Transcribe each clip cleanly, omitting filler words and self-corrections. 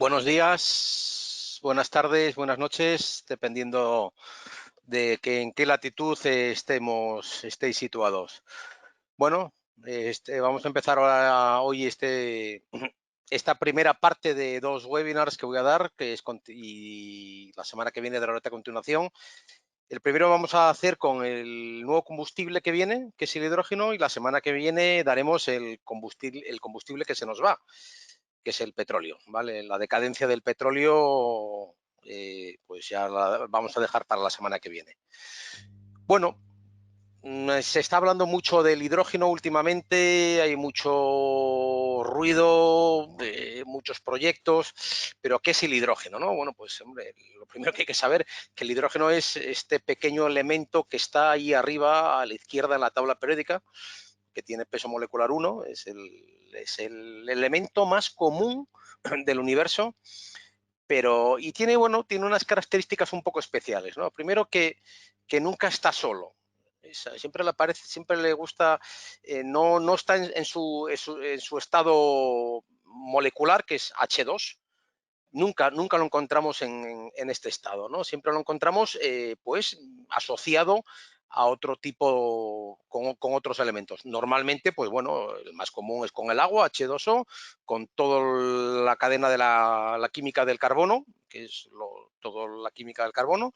Buenos días, buenas tardes, buenas noches, dependiendo de en qué latitud estéis situados. Bueno, vamos a empezar hoy esta primera parte de dos webinars que voy a dar, y la semana que viene daré otra continuación. El primero vamos a hacer con el nuevo combustible que viene, que es el hidrógeno, y la semana que viene daremos el combustible que se nos va, que es el petróleo, ¿vale? La decadencia del petróleo, pues ya la vamos a dejar para la semana que viene. Bueno, se está hablando mucho del hidrógeno últimamente, hay mucho ruido, muchos proyectos, pero ¿qué es el hidrógeno, no? Bueno, pues hombre, lo primero que hay que saber es que el hidrógeno es este pequeño elemento que está ahí arriba a la izquierda en la tabla periódica, que tiene peso molecular 1, es el elemento más común del universo, y tiene unas características un poco especiales, ¿no? Primero que nunca está solo. Siempre le gusta, no está en su estado molecular, que es H2. Nunca lo encontramos en este estado, ¿no? Siempre lo encontramos pues asociado a otro tipo, con otros elementos. Normalmente, pues bueno, el más común es con el agua, H2O, con toda la cadena de la química del carbono, que es toda la química del carbono,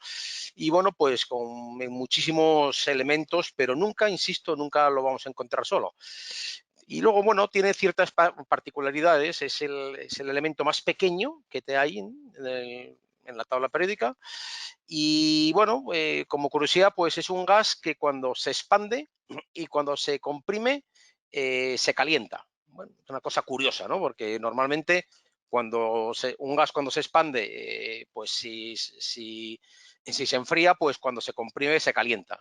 y bueno, pues con muchísimos elementos, pero nunca, insisto, nunca lo vamos a encontrar solo. Y luego, bueno, tiene ciertas particularidades, es el elemento más pequeño que te hay en la tabla periódica. Y bueno, como curiosidad, pues es un gas que cuando se expande y cuando se comprime, se calienta. Bueno, es una cosa curiosa, ¿no? Porque normalmente un gas cuando se expande, pues si se enfría, pues cuando se comprime se calienta.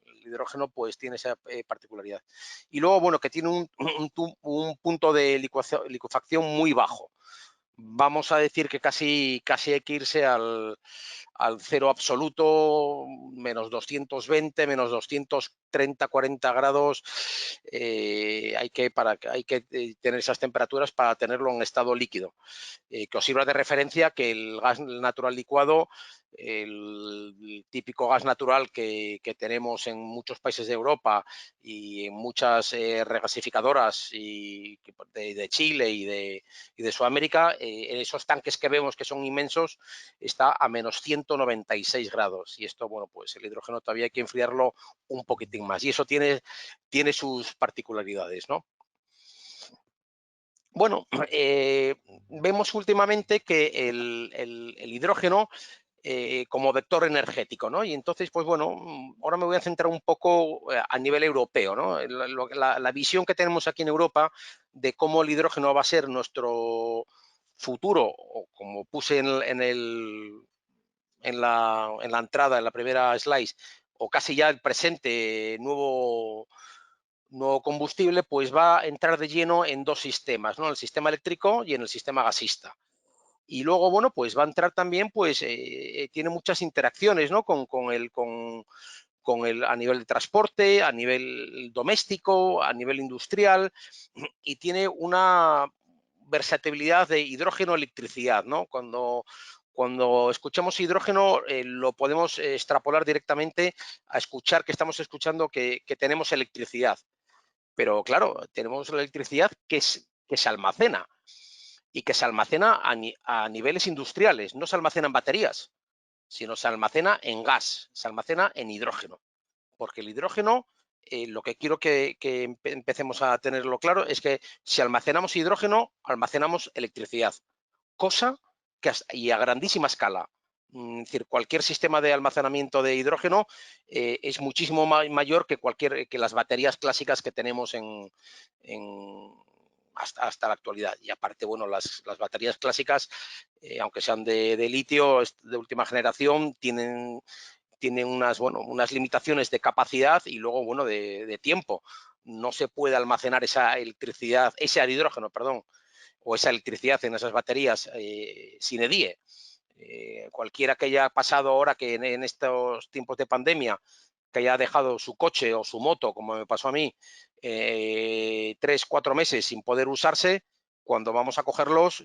El hidrógeno pues tiene esa particularidad. Y luego, bueno, que tiene un punto de licuefacción muy bajo. Vamos a decir que casi hay que irse al cero absoluto, menos 220, menos 230, 40 grados. Hay que tener esas temperaturas para tenerlo en estado líquido. Que os sirva de referencia que el gas natural licuado, el típico gas natural que tenemos en muchos países de Europa y en muchas regasificadoras de Chile y de Sudamérica, en esos tanques que vemos que son inmensos, está a menos 196 grados. Y esto, bueno, pues el hidrógeno todavía hay que enfriarlo un poquitín más. Y eso tiene sus particularidades, ¿no? Bueno, vemos últimamente que el hidrógeno como vector energético, ¿no? Y entonces, pues bueno, ahora me voy a centrar un poco a nivel europeo, ¿no? La visión que tenemos aquí en Europa de cómo el hidrógeno va a ser nuestro futuro, o como puse en la entrada, en la primera slide, o casi ya el presente nuevo combustible, pues va a entrar de lleno en dos sistemas, ¿no? El sistema eléctrico y en el sistema gasista. Y luego, bueno, pues va a entrar también, pues tiene muchas interacciones, ¿no? A nivel de transporte, a nivel doméstico, a nivel industrial, y tiene una versatilidad de hidrógeno-electricidad, ¿no? Cuando escuchamos hidrógeno, lo podemos extrapolar directamente a escuchar que estamos escuchando que tenemos electricidad. Pero claro, tenemos la electricidad que se almacena y que se almacena a niveles industriales. No se almacena en baterías, sino se almacena en gas, se almacena en hidrógeno. Porque el hidrógeno, lo que quiero que empecemos a tenerlo claro es que si almacenamos hidrógeno, almacenamos electricidad. Cosa y a grandísima escala. Es decir, cualquier sistema de almacenamiento de hidrógeno es muchísimo mayor que las baterías clásicas que tenemos hasta la actualidad. Y aparte, bueno, las baterías clásicas, aunque sean de litio de última generación, tienen unas limitaciones de capacidad y luego, bueno, de tiempo. No se puede almacenar esa electricidad, ese hidrógeno, perdón, o esa electricidad en esas baterías sin EDIE. Cualquiera que haya pasado ahora que en estos tiempos de pandemia, que haya dejado su coche o su moto, como me pasó a mí, 3, 4 meses sin poder usarse, cuando vamos a cogerlos,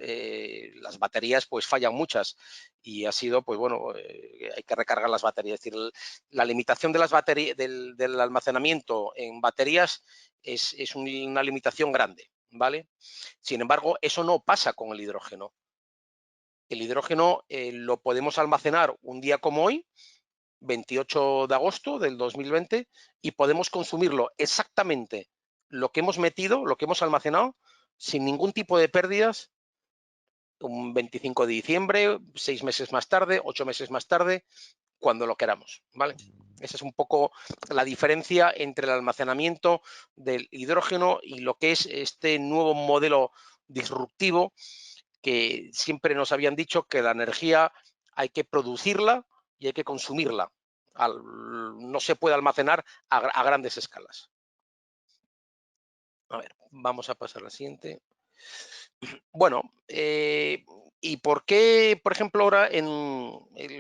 las baterías pues fallan muchas y ha sido, pues bueno, hay que recargar las baterías. Es decir, la limitación de las baterías, del almacenamiento en baterías es una limitación grande, ¿vale? Sin embargo, eso no pasa con el hidrógeno. El hidrógeno lo podemos almacenar un día como hoy, 28 de agosto del 2020, y podemos consumirlo exactamente lo que hemos metido, lo que hemos almacenado, sin ningún tipo de pérdidas, un 25 de diciembre, 6 meses más tarde, 8 meses más tarde, cuando lo queramos, ¿vale? Esa es un poco la diferencia entre el almacenamiento del hidrógeno y lo que es este nuevo modelo disruptivo, que siempre nos habían dicho que la energía hay que producirla y hay que consumirla. No se puede almacenar a grandes escalas. A ver, vamos a pasar a la siguiente. Bueno, ¿y por qué, por ejemplo, ahora en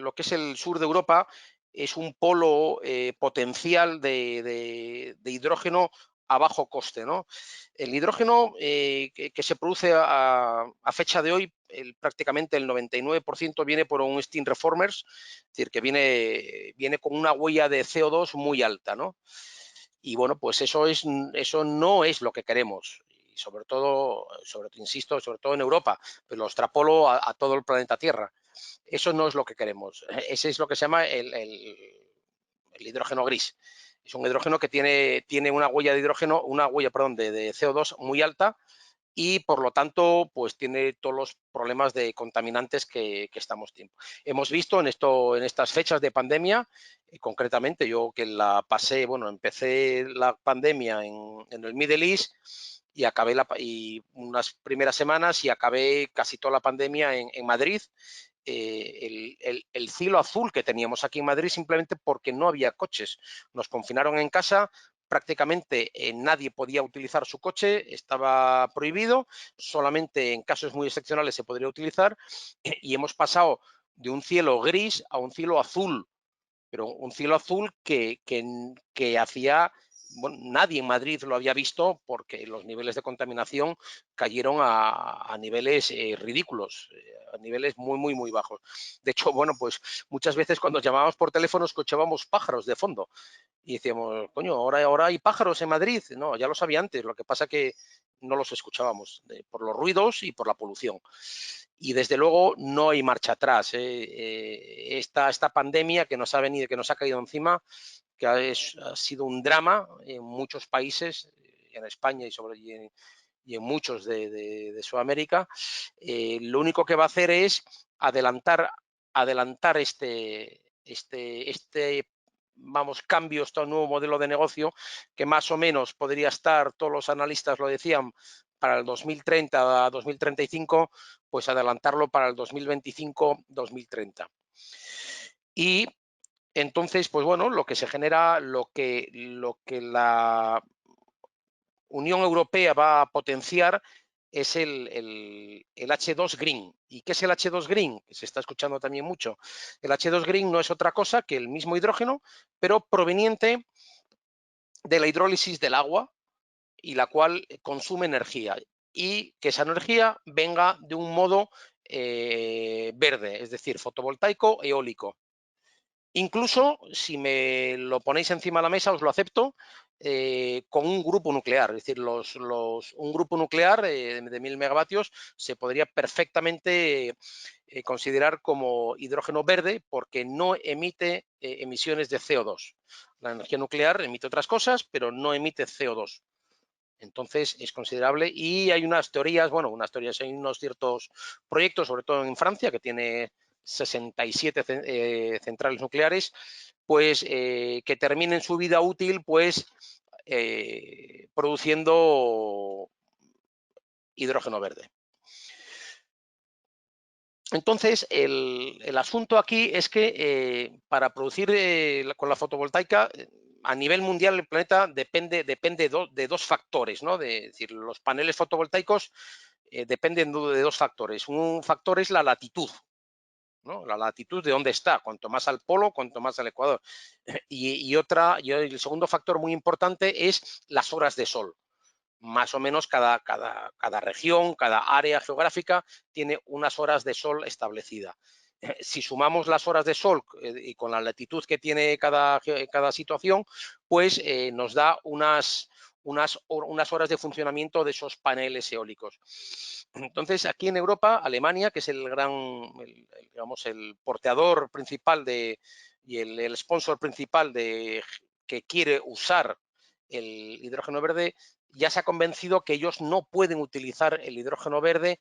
lo que es el sur de Europa es un polo potencial de hidrógeno a bajo coste, ¿no? El hidrógeno que se produce a fecha de hoy, prácticamente el 99% viene por un steam reformers, es decir, que viene con una huella de CO2 muy alta, ¿no? Y bueno, pues eso no es lo que queremos. Y insisto, sobre todo en Europa, pero lo extrapolo a todo el planeta Tierra. Eso no es lo que queremos. Ese es lo que se llama el hidrógeno gris. Es un hidrógeno que tiene una huella de hidrógeno, perdón, de CO2 muy alta, y por lo tanto pues tiene todos los problemas de contaminantes que estamos teniendo. Hemos visto en estas fechas de pandemia, concretamente yo que la pasé, bueno, empecé la pandemia en el Middle East y acabé unas primeras semanas y acabé casi toda la pandemia en Madrid. El cielo azul que teníamos aquí en Madrid simplemente porque no había coches. Nos confinaron en casa, prácticamente nadie podía utilizar su coche, estaba prohibido, solamente en casos muy excepcionales se podría utilizar, y hemos pasado de un cielo gris a un cielo azul, pero un cielo azul que hacía, bueno, nadie en Madrid lo había visto porque los niveles de contaminación cayeron a niveles ridículos, a niveles muy, muy, muy bajos. De hecho, bueno, pues muchas veces cuando llamábamos por teléfono escuchábamos pájaros de fondo y decíamos, coño, ahora hay pájaros en Madrid. No, ya lo sabía antes, lo que pasa que no los escuchábamos por los ruidos y por la polución. Y desde luego no hay marcha atrás. Esta pandemia que nos ha venido, que nos ha caído encima, que ha sido un drama en muchos países, en España y en muchos de Sudamérica, lo único que va a hacer es adelantar vamos, cambios, este nuevo modelo de negocio, que más o menos podría estar, todos los analistas lo decían, para el 2030 a 2035, pues adelantarlo para el 2025-2030. Y entonces, pues bueno, lo que se genera, lo que la Unión Europea va a potenciar es el H2 Green. ¿Y qué es el H2 Green? Que se está escuchando también mucho. El H2 Green no es otra cosa que el mismo hidrógeno, pero proveniente de la hidrólisis del agua, y la cual consume energía, y que esa energía venga de un modo verde, es decir, fotovoltaico, eólico. Incluso si me lo ponéis encima de la mesa, os lo acepto, con un grupo nuclear. Es decir, un grupo nuclear de 1000 megavatios se podría perfectamente considerar como hidrógeno verde porque no emite emisiones de CO2. La energía nuclear emite otras cosas, pero no emite CO2. Entonces es considerable y hay unas teorías, hay unos ciertos proyectos, sobre todo en Francia, que tiene 67 centrales nucleares, pues que terminen su vida útil, pues produciendo hidrógeno verde. Entonces, el asunto aquí es que para producir con la fotovoltaica, a nivel mundial el planeta depende de dos factores, ¿no? Es decir, los paneles fotovoltaicos dependen de dos factores. Un factor es la latitud, ¿no? La latitud de dónde está, cuanto más al polo, cuanto más al ecuador. Y el segundo factor muy importante es las horas de sol. más o menos cada región, cada área geográfica tiene unas horas de sol establecida. Si sumamos las horas de sol y con la latitud que tiene cada situación, pues nos da unas horas de funcionamiento de esos paneles eólicos. Entonces, aquí en Europa, Alemania, que es el digamos, el porteador principal y el sponsor principal que quiere usar el hidrógeno verde, ya se ha convencido que ellos no pueden utilizar el hidrógeno verde,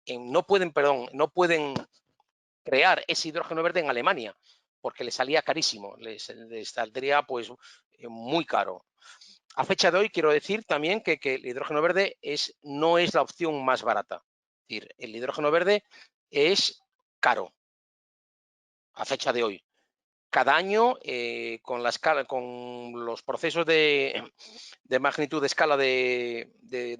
no pueden crear ese hidrógeno verde en Alemania, porque les salía carísimo, les saldría pues muy caro. A fecha de hoy quiero decir también que el hidrógeno verde no es la opción más barata. Es decir, el hidrógeno verde es caro a fecha de hoy. Cada año, con los procesos de magnitud de escala de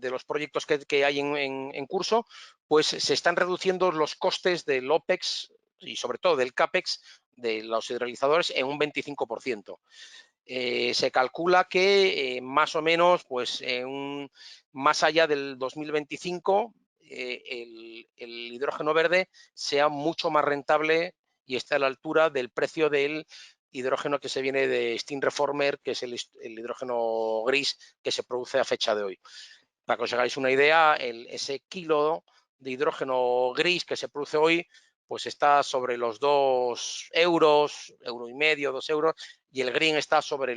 los proyectos que hay en curso, pues se están reduciendo los costes del OPEX y sobre todo del CAPEX de los hidrolizadores en un 25%. Se calcula que más o menos, pues más allá del 2025, el hidrógeno verde sea mucho más rentable y esté a la altura del precio del hidrógeno que se viene de Steam Reformer, que es el hidrógeno gris que se produce a fecha de hoy. Para que os hagáis una idea, ese kilo de hidrógeno gris que se produce hoy, pues está sobre los 2 euros, euro y medio, 2 euros, y el green está sobre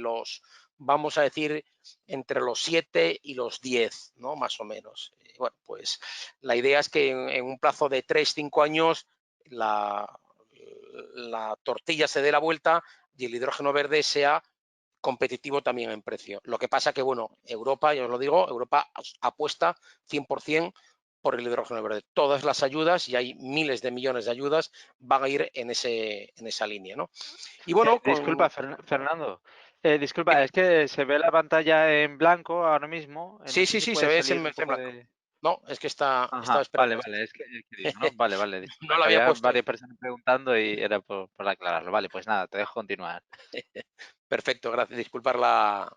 vamos a decir, entre los 7 y los 10, ¿no? Más o menos. Bueno, pues la idea es que en un plazo de 3, 5 años la tortilla se dé la vuelta y el hidrógeno verde sea competitivo también en precio. Lo que pasa que, bueno, Europa, yo os lo digo, Europa apuesta 100% por el hidrógeno verde. Todas las ayudas, y hay miles de millones de ayudas, van a ir en esa línea, ¿no? Y bueno, Disculpa, Fernando. Disculpa, es que se ve la pantalla en blanco ahora mismo. No sí, sé sí, si sí, se puede ve salir un en poco blanco. de... No, es que estaba Ajá, vale, esperando. vale, es que digo, ¿no? Vale, vale, disculpa, No lo que había había puesto. varias personas preguntando y era por aclararlo. Vale, pues nada, te dejo continuar. Perfecto, gracias. Disculpar la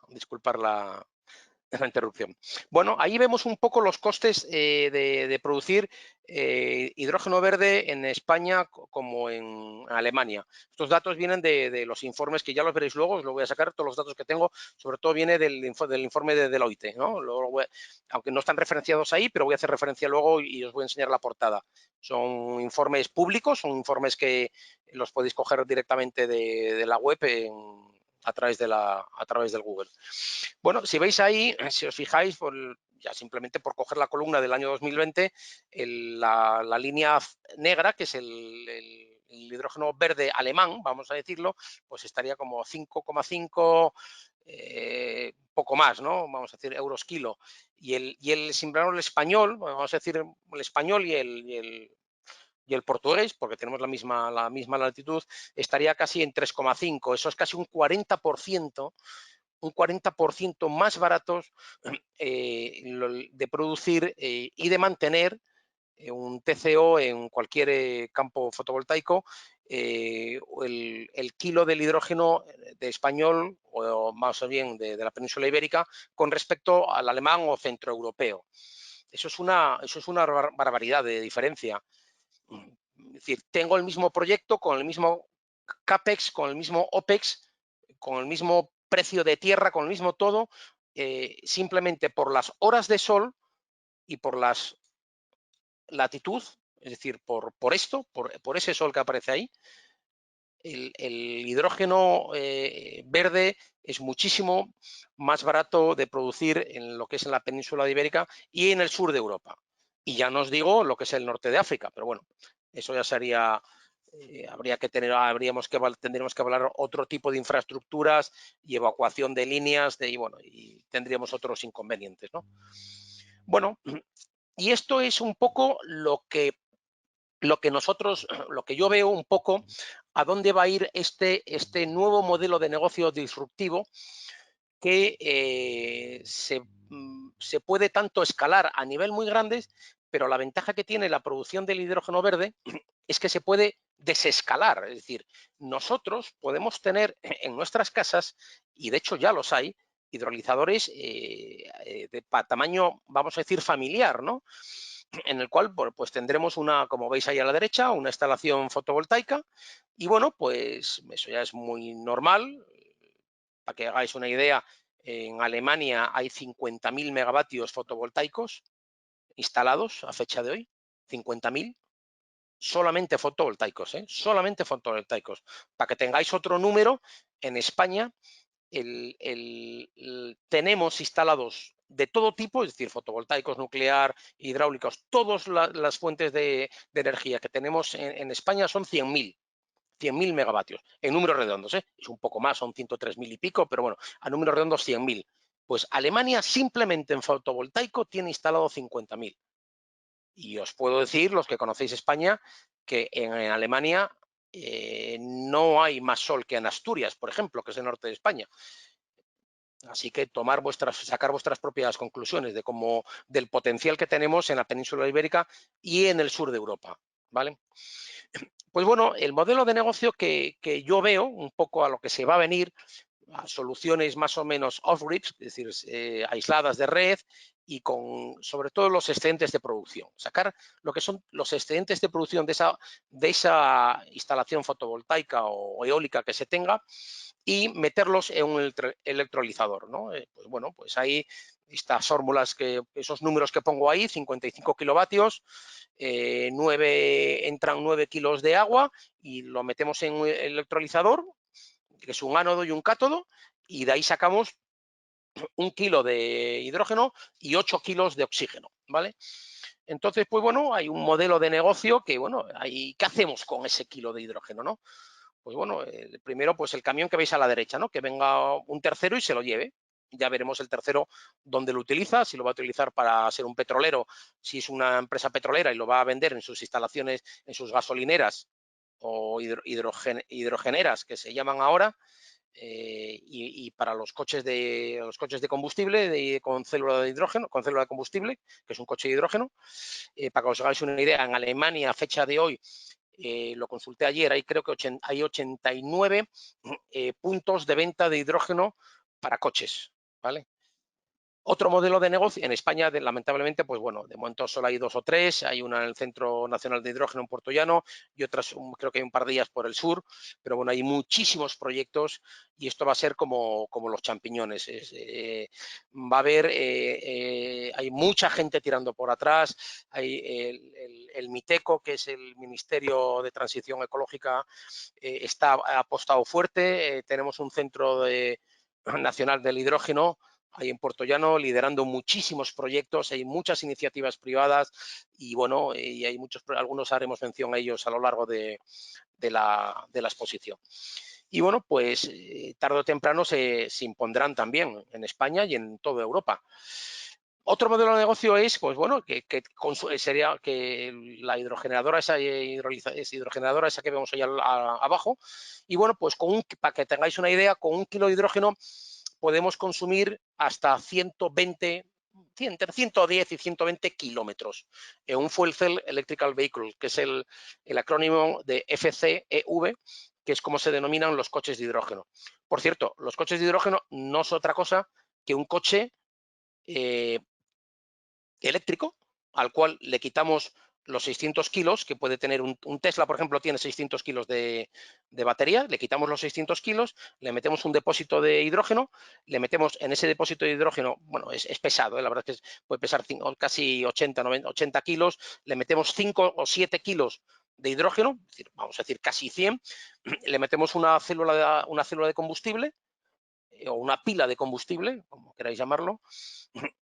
interrupción. Bueno, ahí vemos un poco los costes de producir hidrógeno verde en España como en Alemania. Estos datos vienen de los informes que ya los veréis luego, os lo voy a sacar, todos los datos que tengo, sobre todo viene del informe de Deloitte, ¿no? Aunque no están referenciados ahí, pero voy a hacer referencia luego y os voy a enseñar la portada. Son informes públicos, son informes que los podéis coger directamente de la web a través del Google. Bueno, si veis ahí, si os fijáis, ya simplemente por coger la columna del año 2020, la línea negra, que es el hidrógeno verde alemán, vamos a decirlo, pues estaría como 5,5, poco más, ¿no? Vamos a decir euros kilo. Y el español, vamos a decir el español y el portugués, porque tenemos la misma latitud, estaría casi en 3,5. Eso es casi un 40% más baratos de producir y de mantener un TCO en cualquier campo fotovoltaico. El kilo del hidrógeno de español, o más bien de la península ibérica, con respecto al alemán o centroeuropeo. Eso es una barbaridad de diferencia. Es decir, tengo el mismo proyecto con el mismo CAPEX, con el mismo OPEX, con el mismo precio de tierra, con el mismo todo, simplemente por las horas de sol y por las latitud, es decir, por ese sol que aparece ahí, el hidrógeno verde es muchísimo más barato de producir en lo que es en la península ibérica y en el sur de Europa. Y ya no os digo lo que es el norte de África, pero bueno, eso ya sería, tendríamos que hablar otro tipo de infraestructuras y evacuación de líneas y tendríamos otros inconvenientes, ¿no? Bueno, y esto es un poco lo que yo veo un poco a dónde va a ir este nuevo modelo de negocio disruptivo que se puede tanto escalar a nivel muy grande, pero la ventaja que tiene la producción del hidrógeno verde es que se puede desescalar. Es decir, nosotros podemos tener en nuestras casas, y de hecho ya los hay, hidrolizadores de tamaño, vamos a decir, familiar, ¿no? En el cual pues tendremos una, como veis ahí a la derecha, una instalación fotovoltaica y bueno, pues eso ya es muy normal. Para que hagáis una idea, en Alemania hay 50.000 megavatios fotovoltaicos instalados a fecha de hoy, 50.000, solamente fotovoltaicos, solamente fotovoltaicos. Para que tengáis otro número, en España tenemos instalados de todo tipo, es decir, fotovoltaicos, nuclear, hidráulicos, todas las fuentes de energía que tenemos en España son 100.000 megavatios, en números redondos, es un poco más, son 103.000 y pico, pero bueno, a números redondos 100.000. Pues Alemania simplemente en fotovoltaico tiene instalado 50.000. Y os puedo decir, los que conocéis España, que en Alemania no hay más sol que en Asturias, por ejemplo, que es el norte de España. Así que sacar vuestras propias conclusiones del potencial que tenemos en la península ibérica y en el sur de Europa, ¿vale? Pues bueno, el modelo de negocio que yo veo, un poco a lo que se va a venir, a soluciones más o menos off-grid, es decir, aisladas de red y con sobre todo los excedentes de producción. Sacar lo que son los excedentes de producción de esa instalación fotovoltaica o eólica que se tenga y meterlos en un electrolizador, ¿no? Pues bueno, pues ahí estas fórmulas, esos números que pongo ahí, 55 kilovatios, entran 9 kilos de agua y lo metemos en un electrolizador, que es un ánodo y un cátodo, y de ahí sacamos 1 kilo de hidrógeno y 8 kilos de oxígeno, ¿vale? Entonces, pues bueno, hay un modelo de negocio que, bueno, ¿qué hacemos con ese kilo de hidrógeno, no? Pues bueno, primero, pues el camión que veis a la derecha, ¿no? Que venga un tercero y se lo lleve. Ya veremos el tercero dónde lo utiliza, si lo va a utilizar para ser un petrolero, si es una empresa petrolera y lo va a vender en sus instalaciones, en sus gasolineras o hidrogeneras, que se llaman ahora, y para los coches de combustible con célula de hidrógeno, con célula de combustible, que es un coche de hidrógeno. Para que os hagáis una idea, en Alemania, a fecha de hoy, lo consulté ayer, creo que hay 89 puntos de venta de hidrógeno para coches, ¿vale? Otro modelo de negocio, en España, lamentablemente, pues bueno, de momento solo hay 2 o 3, hay una en el Centro Nacional de Hidrógeno en Puerto Llano y otras, creo que hay un par de ellas por el sur, pero bueno, hay muchísimos proyectos y esto va a ser como los champiñones. Va a haber, hay mucha gente tirando por atrás, hay el MITECO, que es el Ministerio de Transición Ecológica, ha apostado fuerte, tenemos un centro nacional del hidrógeno ahí en Puerto Llano, liderando muchísimos proyectos, hay muchas iniciativas privadas y bueno, y hay algunos haremos mención a ellos a lo largo de la exposición. Y bueno, pues tarde o temprano se impondrán también en España y en toda Europa. Otro modelo de negocio es, pues bueno, sería que la hidrogeneradora esa que vemos ahí abajo, y bueno, pues para que tengáis una idea, con 1 kilo de hidrógeno podemos consumir hasta 120, entre 110 y 120 kilómetros en un Fuel Cell Electrical Vehicle, que es el acrónimo de FCEV, que es como se denominan los coches de hidrógeno. Por cierto, los coches de hidrógeno no es otra cosa que un coche eléctrico al cual le quitamos los 600 kilos que puede tener un Tesla, por ejemplo, tiene 600 kilos de batería, le quitamos los 600 kilos, le metemos un depósito de hidrógeno, le metemos en ese depósito de hidrógeno, bueno, es pesado, la verdad es que puede pesar casi 80 kilos, le metemos 5 o 7 kilos de hidrógeno, es decir, vamos a decir casi 100, le metemos una célula de combustible o una pila de combustible, como queráis llamarlo,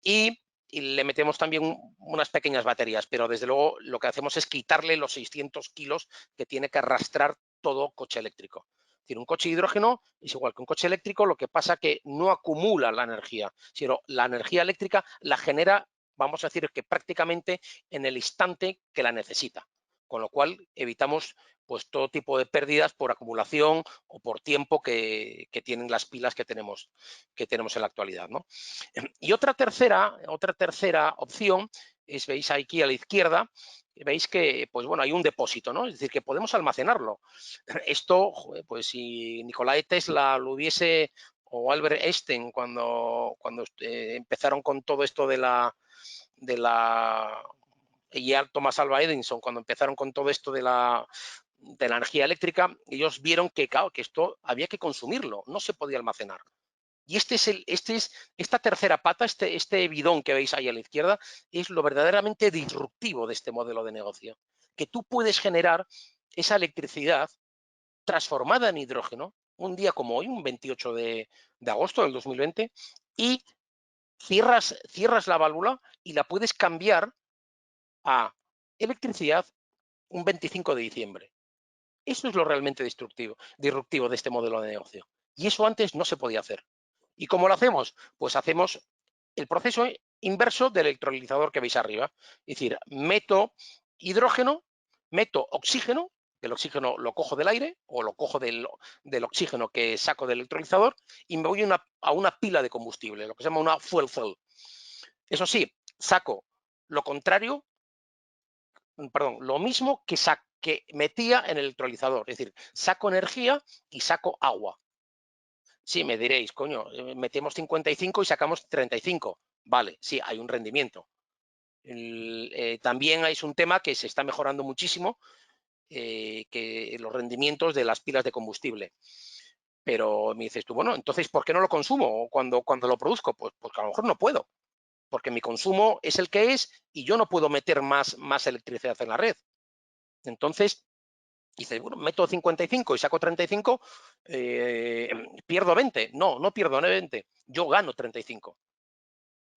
y le metemos también unas pequeñas baterías, pero desde luego lo que hacemos es quitarle los 600 kilos que tiene que arrastrar todo coche eléctrico. Es decir, un coche de hidrógeno es igual que un coche eléctrico, lo que pasa que no acumula la energía, sino la energía eléctrica la genera, vamos a decir que prácticamente en el instante que la necesita, con lo cual evitamos pues todo tipo de pérdidas por acumulación o por tiempo que tienen las pilas que tenemos en la actualidad, ¿no? Y otra tercera opción es, veis aquí a la izquierda, veis que pues bueno, hay un depósito, ¿no? Es decir, que podemos almacenarlo. Esto, pues si Nikola Tesla lo hubiese o Albert Einstein cuando empezaron con todo esto y ya Thomas Alva Edison, cuando empezaron con todo esto de la energía eléctrica, ellos vieron que, claro, que esto había que consumirlo, no se podía almacenar. Y esta tercera pata, este bidón que veis ahí a la izquierda, es lo verdaderamente disruptivo de este modelo de negocio. Que tú puedes generar esa electricidad transformada en hidrógeno un día como hoy, un 28 de agosto del 2020, y cierras la válvula y la puedes cambiar a electricidad un 25 de diciembre. Eso es lo realmente disruptivo de este modelo de negocio. Y eso antes no se podía hacer. ¿Y cómo lo hacemos? Pues hacemos el proceso inverso del electrolizador que veis arriba. Es decir, meto hidrógeno, meto oxígeno, que el oxígeno lo cojo del aire o lo cojo del oxígeno que saco del electrolizador y me voy a una pila de combustible, lo que se llama una fuel cell. Eso sí, saco lo contrario, perdón, lo mismo que metía en el electrolizador, es decir, saco energía y saco agua. Sí, me diréis, coño, metemos 55 y sacamos 35. Vale, sí, hay un rendimiento. También es un tema que se está mejorando muchísimo, que los rendimientos de las pilas de combustible. Pero me dices tú, bueno, entonces, ¿por qué no lo consumo cuando lo produzco? Pues porque a lo mejor no puedo, porque mi consumo es el que es y yo no puedo meter más electricidad en la red. Entonces, dices, bueno, meto 55 y saco 35, pierdo 20. No, no pierdo 20, yo gano 35.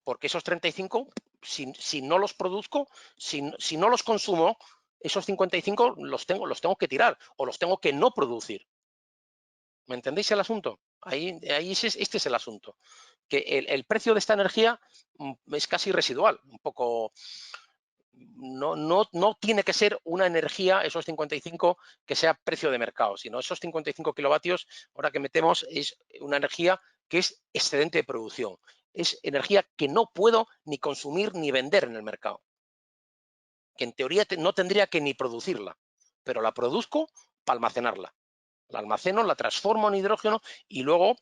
Porque esos 35, si no los produzco, si no los consumo, esos 55 los tengo que tirar o los tengo que no producir. ¿Me entendéis el asunto? Este es el asunto. Que el precio de esta energía es casi residual, un poco. No tiene que ser una energía, esos 55, que sea precio de mercado, sino esos 55 kilovatios, ahora que metemos, es una energía que es excedente de producción. Es energía que no puedo ni consumir ni vender en el mercado. Que en teoría no tendría que ni producirla, pero la produzco para almacenarla. La almaceno, la transformo en hidrógeno y luego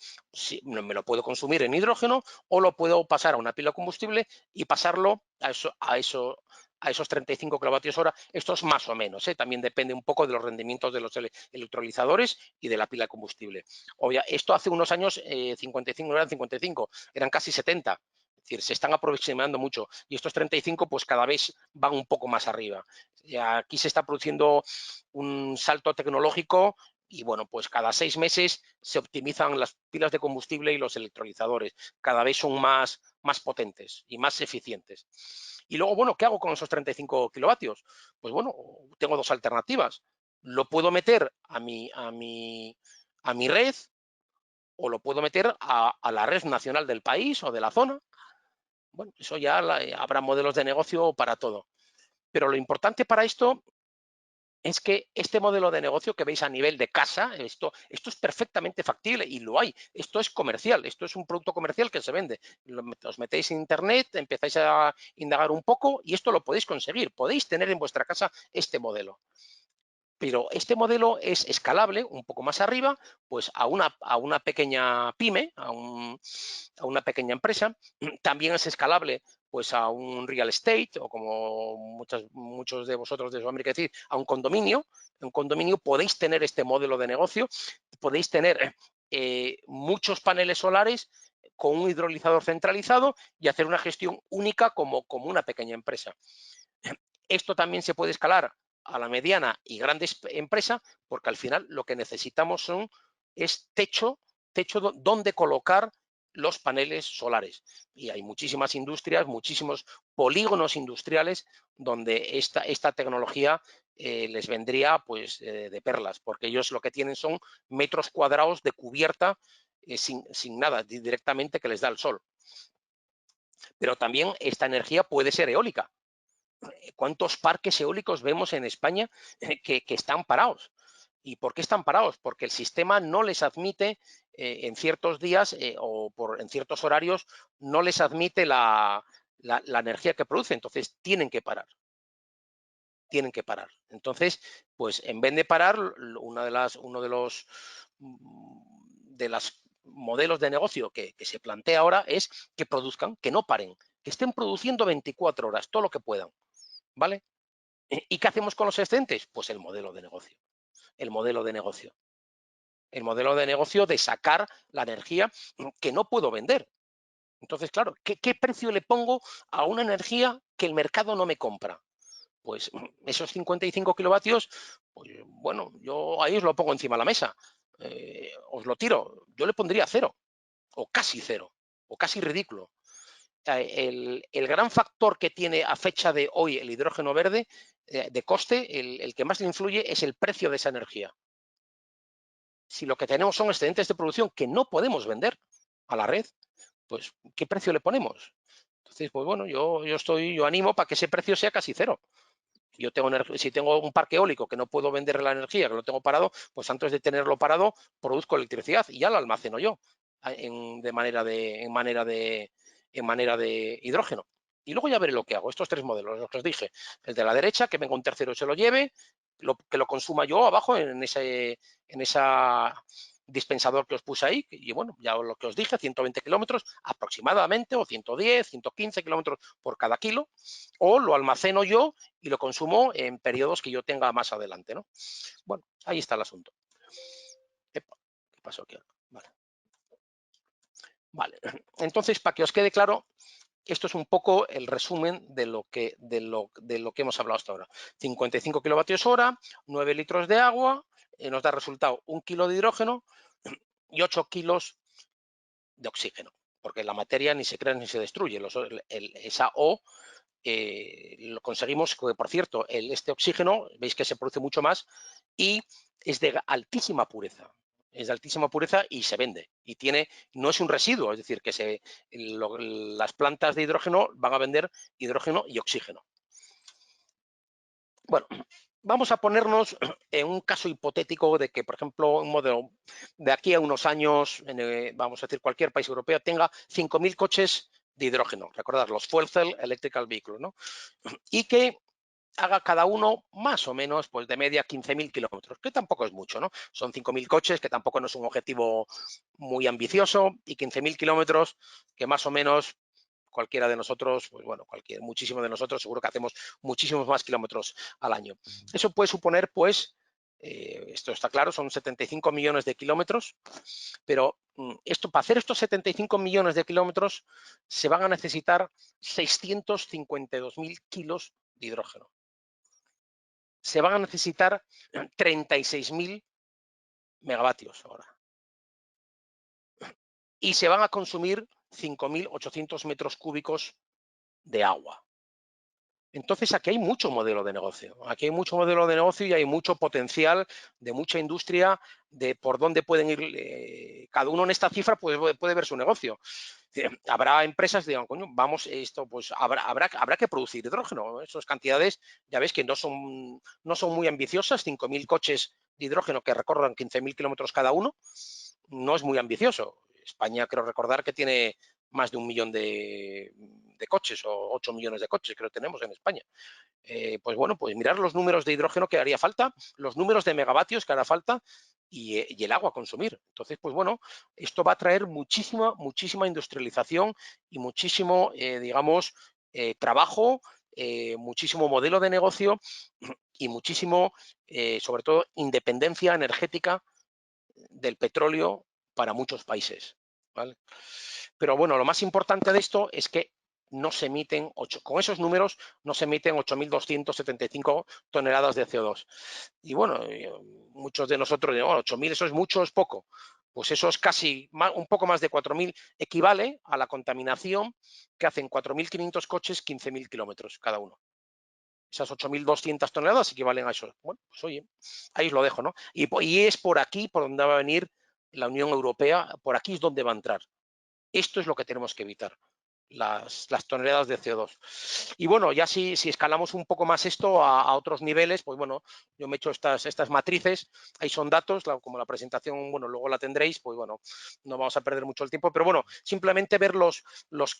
me lo puedo consumir en hidrógeno o lo puedo pasar a una pila de combustible y pasarlo a esos 35 kilovatios hora. Esto es más o menos, también depende un poco de los rendimientos de los electrolizadores y de la pila de combustible. Esto hace unos años 55 no eran 55, eran casi 70. Es decir, se están aproximando mucho y estos 35 pues cada vez van un poco más arriba. Y aquí se está produciendo un salto tecnológico y bueno, pues cada 6 meses se optimizan las pilas de combustible y los electrolizadores. Cada vez son más potentes y más eficientes. Y luego, bueno, ¿qué hago con esos 35 kilovatios? Pues bueno, tengo dos alternativas. Lo puedo meter a mi red o lo puedo meter a la red nacional del país o de la zona. Bueno, eso ya habrá modelos de negocio para todo. Pero lo importante para esto es que este modelo de negocio que veis a nivel de casa, esto es perfectamente factible y lo hay. Esto es comercial, esto es un producto comercial que se vende. Os metéis en internet, empezáis a indagar un poco y esto lo podéis conseguir. Podéis tener en vuestra casa este modelo. Pero este modelo es escalable un poco más arriba, pues a una pequeña pyme, a una pequeña empresa. También es escalable pues a un real estate o como muchos de vosotros de Sudamérica decir, a un condominio. En un condominio podéis tener este modelo de negocio, podéis tener muchos paneles solares con un hidrolizador centralizado y hacer una gestión única como una pequeña empresa. Esto también se puede escalar a la mediana y grandes empresas, porque al final lo que necesitamos es techo donde colocar los paneles solares. Y hay muchísimas industrias, muchísimos polígonos industriales donde esta tecnología les vendría pues de perlas, porque ellos lo que tienen son metros cuadrados de cubierta sin nada, directamente que les da el sol. Pero también esta energía puede ser eólica. ¿Cuántos parques eólicos vemos en España que están parados? ¿Y por qué están parados? Porque el sistema no les admite en ciertos días o en ciertos horarios, no les admite la energía que produce. Entonces tienen que parar. Tienen que parar. Entonces, pues en vez de parar, uno de las modelos de negocio que se plantea ahora es que produzcan, que no paren, que estén produciendo 24 horas, todo lo que puedan, ¿vale? ¿Y qué hacemos con los excedentes? Pues el modelo de negocio, el modelo de negocio. El modelo de negocio de sacar la energía que no puedo vender. Entonces, claro, ¿qué precio le pongo a una energía que el mercado no me compra? Pues esos 55 kilovatios, pues bueno, yo ahí os lo pongo encima de la mesa. Os lo tiro. Yo le pondría cero, o casi cero, o casi ridículo. El gran factor que tiene a fecha de hoy el hidrógeno verde de coste, el que más le influye es el precio de esa energía. Si lo que tenemos son excedentes de producción que no podemos vender a la red, pues ¿qué precio le ponemos? Entonces, pues bueno, yo animo para que ese precio sea casi cero. Si tengo un parque eólico que no puedo vender la energía, que lo tengo parado, pues antes de tenerlo parado, produzco electricidad y ya la almaceno yo en manera de hidrógeno. Y luego ya veré lo que hago. Estos tres modelos, los que os dije. El de la derecha, que venga un tercero y se lo lleve, que lo consuma yo abajo en esa dispensador que os puse ahí, y bueno, ya lo que os dije, 120 kilómetros aproximadamente, o 110, 115 kilómetros por cada kilo, o lo almaceno yo y lo consumo en periodos que yo tenga más adelante, ¿no? Bueno, ahí está el asunto. Epa, ¿qué pasó aquí? Vale. Vale. Entonces, para que os quede claro, esto es un poco el resumen de lo que hemos hablado hasta ahora. 55 kilovatios hora, 9 litros de agua, nos da resultado 1 kilo de hidrógeno y 8 kilos de oxígeno, porque la materia ni se crea ni se destruye. Esa O lo conseguimos, por cierto, este oxígeno, veis que se produce mucho más y es de altísima pureza. Es de altísima pureza y se vende. Y no es un residuo, es decir, que las plantas de hidrógeno van a vender hidrógeno y oxígeno. Bueno, vamos a ponernos en un caso hipotético de que, por ejemplo, un modelo de aquí a unos años, vamos a decir cualquier país europeo, tenga 5.000 coches de hidrógeno. Recordad, los fuel cell electrical vehicles, ¿no? Y que haga cada uno más o menos pues de media 15.000 kilómetros, que tampoco es mucho, ¿no? Son 5.000 coches, que tampoco no es un objetivo muy ambicioso, y 15.000 kilómetros, que más o menos cualquiera de nosotros, pues bueno, muchísimo de nosotros seguro que hacemos muchísimos más kilómetros al año. Eso puede suponer, pues, esto está claro, son 75 millones de kilómetros, pero para hacer estos 75 millones de kilómetros se van a necesitar 652.000 kilos de hidrógeno. Se van a necesitar 36.000 megavatios hora. Y se van a consumir 5.800 metros cúbicos de agua. Entonces, aquí hay mucho modelo de negocio. Aquí hay mucho modelo de negocio y hay mucho potencial de mucha industria de por dónde pueden ir. Cada uno en esta cifra puede ver su negocio. Habrá empresas que digan, coño, vamos, esto, pues habrá que producir hidrógeno. Esas cantidades, ya ves que no son muy ambiciosas. 5.000 coches de hidrógeno que recorran 15.000 kilómetros cada uno, no es muy ambicioso. España, creo recordar que tiene más de 1 millón de coches, o 8 millones de coches creo que tenemos en España. Pues bueno, pues mirar los números de hidrógeno que haría falta, los números de megavatios que hará falta y el agua a consumir. Entonces, pues bueno, esto va a traer muchísima industrialización y muchísimo, digamos, trabajo, muchísimo modelo de negocio y muchísimo, sobre todo, independencia energética del petróleo para muchos países, ¿vale? Pero bueno, lo más importante de esto es que no se emiten, con esos números, no se emiten 8.275 toneladas de CO2. Y bueno, muchos de nosotros digo, 8.000, eso es mucho o es poco. Pues eso es casi un poco más de 4.000, equivale a la contaminación que hacen 4.500 coches, 15.000 kilómetros cada uno. Esas 8.200 toneladas equivalen a eso. Bueno, pues oye, ahí os lo dejo, ¿no? Y es por aquí por donde va a venir la Unión Europea, por aquí es donde va a entrar. Esto es lo que tenemos que evitar. las toneladas de CO2. Y bueno, ya si escalamos un poco más esto a otros niveles, pues bueno, yo me he hecho estas matrices, ahí son datos, como la presentación, bueno, luego la tendréis, pues bueno, no vamos a perder mucho el tiempo, pero bueno, simplemente ver los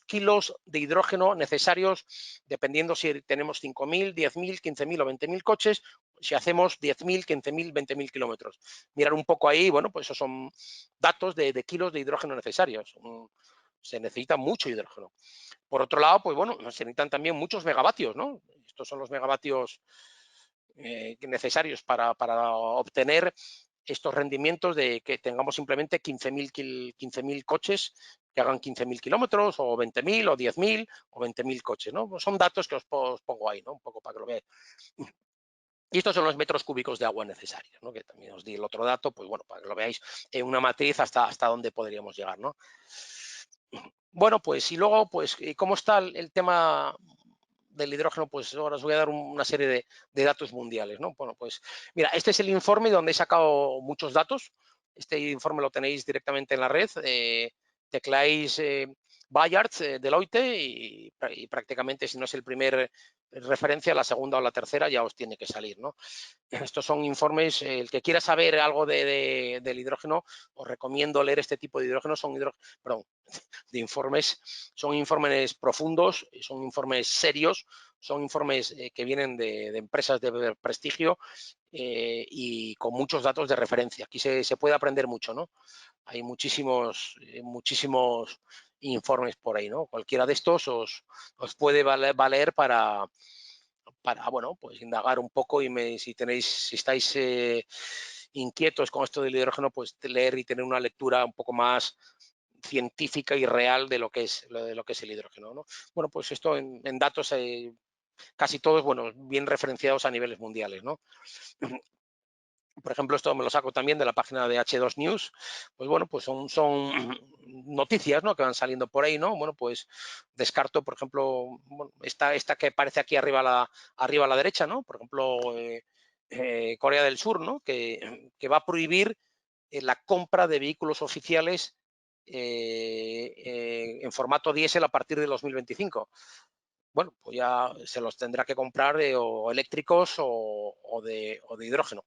kilos de hidrógeno necesarios, dependiendo si tenemos 5.000, 10.000, 15.000 o 20.000 coches, si hacemos 10.000, 15.000, 20.000 kilómetros. Mirar un poco ahí, bueno, pues esos son datos de kilos de hidrógeno necesarios. Se necesita mucho hidrógeno. Por otro lado, pues bueno, se necesitan también muchos megavatios, ¿no? Estos son los megavatios necesarios para obtener estos rendimientos de que tengamos simplemente 15.000 coches que hagan 15.000 kilómetros o 20.000 o 10.000 o 20.000 coches, ¿no? Pues son datos que os pongo ahí, ¿no? Un poco para que lo veáis. Y estos son los metros cúbicos de agua necesarios, ¿no? Que también os di el otro dato, pues bueno, para que lo veáis en una matriz hasta dónde podríamos llegar, ¿no? Bueno, pues y luego, pues, ¿cómo está el tema del hidrógeno? Pues ahora os voy a dar una serie de datos mundiales, ¿no? Bueno, pues mira, este es el informe donde he sacado muchos datos. Este informe lo tenéis directamente en la red. Tecláis Bayard, Deloitte y prácticamente si no es el primer referencia, la segunda o la tercera ya os tiene que salir, ¿no? Estos son informes, el que quiera saber algo del hidrógeno, os recomiendo leer este tipo de hidrógeno, de informes, son informes profundos, son informes serios, son informes que vienen de empresas de prestigio y con muchos datos de referencia. Aquí se puede aprender mucho, ¿no? Hay muchísimos informes por ahí, ¿no? Cualquiera de estos os puede valer para bueno, pues indagar un poco y si estáis inquietos con esto del hidrógeno, pues leer y tener una lectura un poco más científica y real de lo que es el hidrógeno, ¿no? Bueno, pues esto en datos casi todos, bueno, bien referenciados a niveles mundiales, ¿no? Por ejemplo, esto me lo saco también de la página de H2 News. Pues bueno, pues son noticias, ¿no? Que van saliendo por ahí, ¿no? Bueno, pues descarto, por ejemplo, bueno, esta que aparece aquí arriba a la derecha, ¿no? Por ejemplo, Corea del Sur, ¿no? Que va a prohibir la compra de vehículos oficiales en formato diésel a partir de 2025. Bueno, pues ya se los tendrá que comprar o eléctricos o de hidrógeno.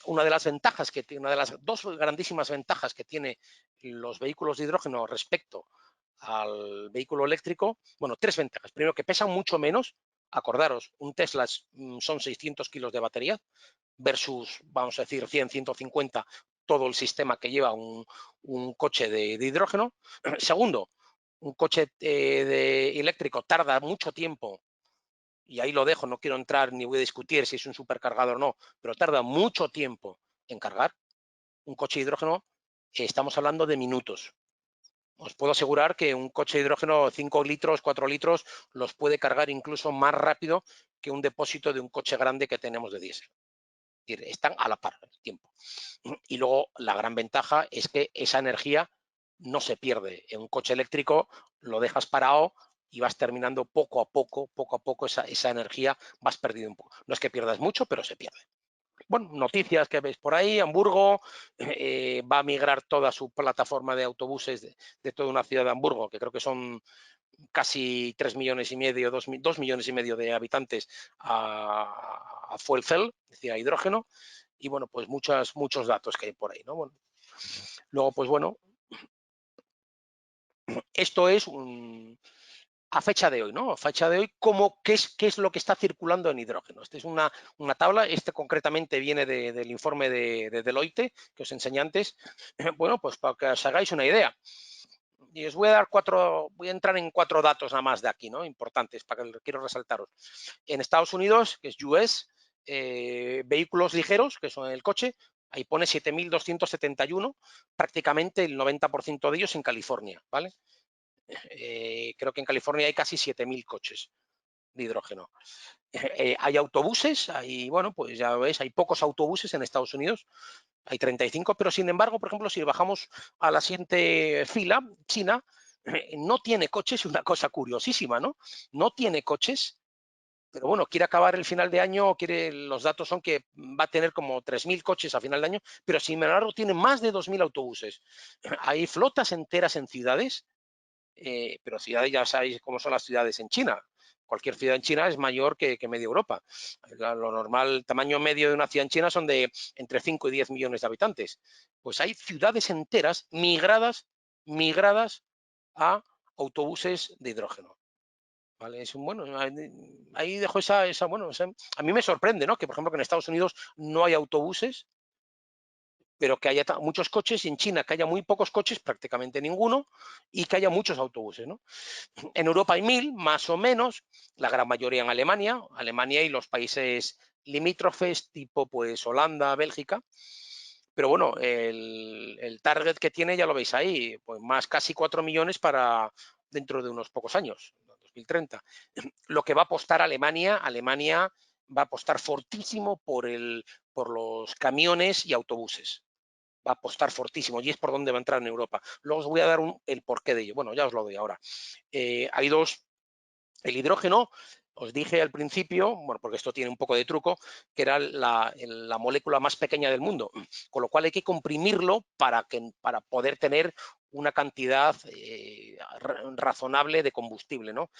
Una de las ventajas que tiene, una de las dos grandísimas ventajas que tiene los vehículos de hidrógeno respecto al vehículo eléctrico, bueno, tres ventajas. Primero, que pesan mucho menos. Acordaros, un Tesla son 600 kilos de batería versus, vamos a decir, 100, 150, todo el sistema que lleva un coche de hidrógeno. Segundo, un coche eléctrico tarda mucho tiempo, y ahí lo dejo, no quiero entrar ni voy a discutir si es un supercargador o no, pero tarda mucho tiempo en cargar. Un coche de hidrógeno, estamos hablando de minutos. Os puedo asegurar que un coche de hidrógeno 5 litros, 4 litros, los puede cargar incluso más rápido que un depósito de un coche grande que tenemos de diésel. Están a la par el tiempo. Y luego la gran ventaja es que esa energía no se pierde. En un coche eléctrico lo dejas parado y vas terminando poco a poco esa energía vas perdiendo un poco. No es que pierdas mucho, pero se pierde. Bueno, noticias que veis por ahí, Hamburgo va a migrar toda su plataforma de autobuses de toda una ciudad de Hamburgo, que creo que son casi 3 millones y medio, 2 millones y medio de habitantes a fuel cell, es decir, a hidrógeno, y bueno, pues muchos datos que hay por ahí, ¿no? Bueno, luego, pues bueno, esto es a fecha de hoy, ¿no? A fecha de hoy, ¿qué es lo que está circulando en hidrógeno? Esta es una tabla, concretamente viene del informe de Deloitte, que os enseñé antes. Bueno, pues para que os hagáis una idea. Y os voy a dar voy a entrar en 4 datos nada más de aquí, ¿no? Importantes, para que quiero resaltaros. En Estados Unidos, que es US, vehículos ligeros, que son el coche, ahí pone 7.271, prácticamente el 90% de ellos en California, ¿vale? Creo que en California hay casi 7.000 coches de hidrógeno. Hay autobuses, bueno, pues ya ves, hay pocos autobuses en Estados Unidos, hay 35, pero sin embargo, por ejemplo, si bajamos a la siguiente fila, China no tiene coches, es una cosa curiosísima, ¿no? No tiene coches, pero bueno, quiere acabar el final de año, los datos son que va a tener como 3.000 coches a final de año, pero sin embargo tiene más de 2.000 autobuses. Hay flotas enteras en ciudades pero ciudades, ya sabéis cómo son las ciudades en China. Cualquier ciudad en China es mayor que media Europa. Lo normal, el tamaño medio de una ciudad en China son de entre 5 y 10 millones de habitantes. Pues hay ciudades enteras migradas a autobuses de hidrógeno. ¿Vale? Es un, bueno, ahí dejo bueno, a mí me sorprende, ¿no? Que, por ejemplo, que en Estados Unidos no hay autobuses, pero que haya muchos coches, y en China que haya muy pocos coches, prácticamente ninguno, y que haya muchos autobuses, ¿no? En Europa hay 1000, más o menos, la gran mayoría en Alemania, y los países limítrofes, tipo pues Holanda, Bélgica. Pero bueno, el target que tiene ya lo veis ahí, pues más casi 4 millones para dentro de unos pocos años, 2030. Lo que va a apostar Alemania va a apostar fortísimo por los camiones y autobuses. Va a apostar fortísimo y es por donde va a entrar en Europa. Luego os voy a dar el porqué de ello. Bueno, ya os lo doy ahora. Hay dos. El hidrógeno, os dije al principio, bueno, porque esto tiene un poco de truco, que era la molécula más pequeña del mundo, con lo cual hay que comprimirlo para poder tener una cantidad razonable de combustible, ¿no?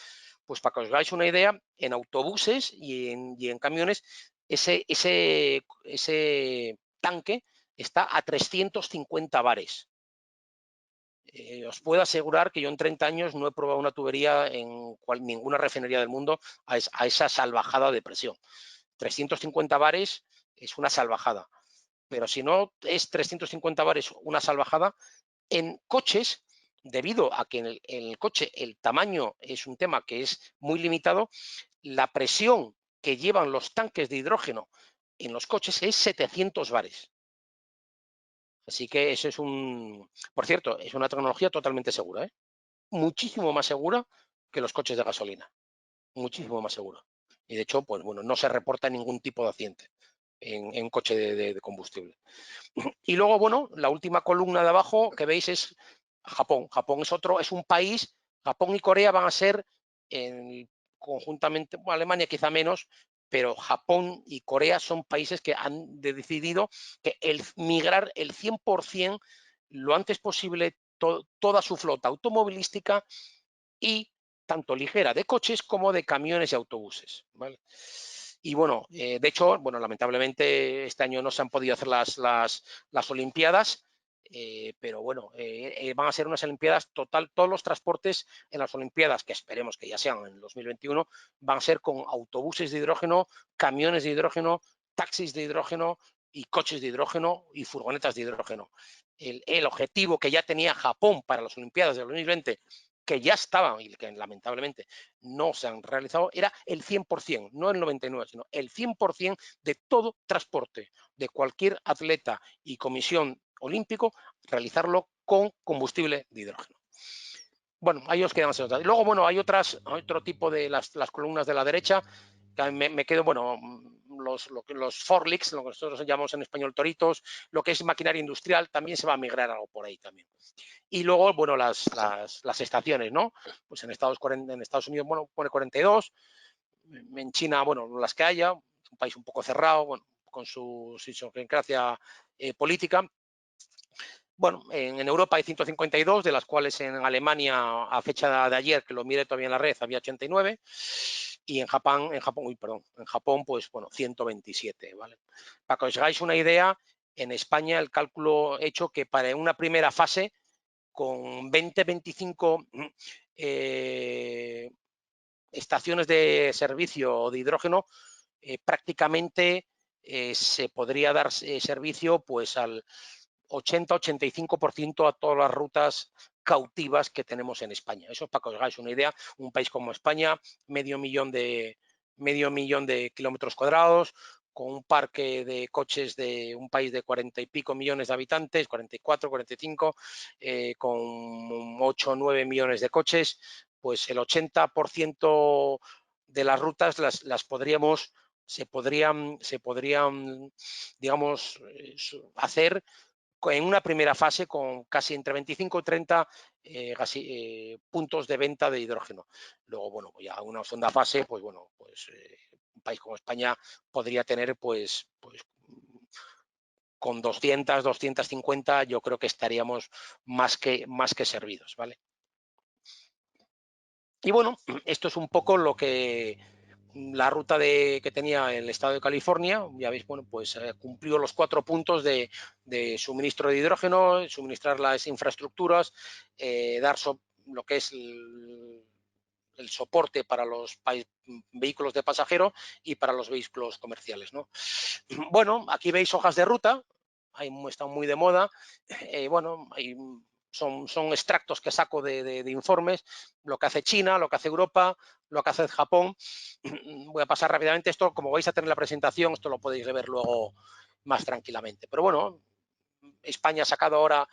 Pues para que os hagáis una idea, en autobuses y en camiones, ese tanque está a 350 bares. Os puedo asegurar que yo en 30 años no he probado una tubería en ninguna refinería del mundo a esa salvajada de presión. 350 bares es una salvajada, pero si no es 350 bares una salvajada, en coches, debido a que en el coche el tamaño es un tema que es muy limitado, la presión que llevan los tanques de hidrógeno en los coches es 700 bares. Así que eso es por cierto, es una tecnología totalmente segura, ¿eh? Muchísimo más segura que los coches de gasolina, muchísimo más segura. Y de hecho, pues bueno, no se reporta ningún tipo de accidente en coche de combustible. Y luego, bueno, la última columna de abajo que veis es Japón. Japón es un país, Japón y Corea van a ser conjuntamente, bueno, Alemania quizá menos, pero Japón y Corea son países que han decidido que migrar el 100% lo antes posible toda su flota automovilística y tanto ligera de coches como de camiones y autobuses, ¿vale? Y bueno, de hecho, bueno, lamentablemente este año no se han podido hacer las Olimpiadas, pero bueno, van a ser unas Olimpiadas todos los transportes en las Olimpiadas, que esperemos que ya sean en 2021, van a ser con autobuses de hidrógeno, camiones de hidrógeno, taxis de hidrógeno y coches de hidrógeno y furgonetas de hidrógeno. El objetivo que ya tenía Japón para las Olimpiadas de 2020, que ya estaban y que lamentablemente no se han realizado, era el 100%, no el 99%, sino el 100% de todo transporte de cualquier atleta y comisión olímpico, realizarlo con combustible de hidrógeno. Bueno, ahí os quedan esas. Luego, bueno, hay otro tipo de las columnas de la derecha, que me quedo, bueno, los forklifts, lo que nosotros llamamos en español toritos, lo que es maquinaria industrial, también se va a migrar algo por ahí también. Y luego, bueno, las estaciones, ¿no? Pues en Estados Unidos, bueno, pone 42, en China, bueno, las que haya, es un país un poco cerrado, bueno, con su idiosincrasia política. Bueno, en Europa hay 152, de las cuales en Alemania, a fecha de ayer, que lo mire todavía en la red, había 89, y en Japón, pues bueno, 127, ¿vale? Para que os hagáis una idea, en España el cálculo hecho que para una primera fase, con 20-25 estaciones de servicio de hidrógeno, prácticamente se podría dar servicio pues al 80-85% a todas las rutas cautivas que tenemos en España. Eso es para que os hagáis una idea. Un país como España, medio millón de kilómetros cuadrados, con un parque de coches de un país de 40 y pico millones de habitantes, 44, 45, con 8 o 9 millones de coches, pues el 80% de las rutas se podrían, digamos, hacer en una primera fase con casi entre 25 y 30 puntos de venta de hidrógeno. Luego, bueno, ya una segunda fase, pues bueno, pues un país como España podría tener pues con 200, 250, yo creo que estaríamos más que servidos, ¿vale? Y bueno, esto es un poco lo que la ruta que tenía el estado de California. Ya veis, bueno, pues cumplió los 4 puntos de suministro de hidrógeno, suministrar las infraestructuras, dar lo que es el soporte para los vehículos de pasajero y para los vehículos comerciales, ¿no? Bueno, aquí veis hojas de ruta, están muy de moda. Bueno, son extractos que saco de informes, lo que hace China, lo que hace Europa, lo que hace Japón. Voy a pasar rápidamente esto, como vais a tener la presentación, esto lo podéis ver luego más tranquilamente. Pero bueno, España ha sacado ahora,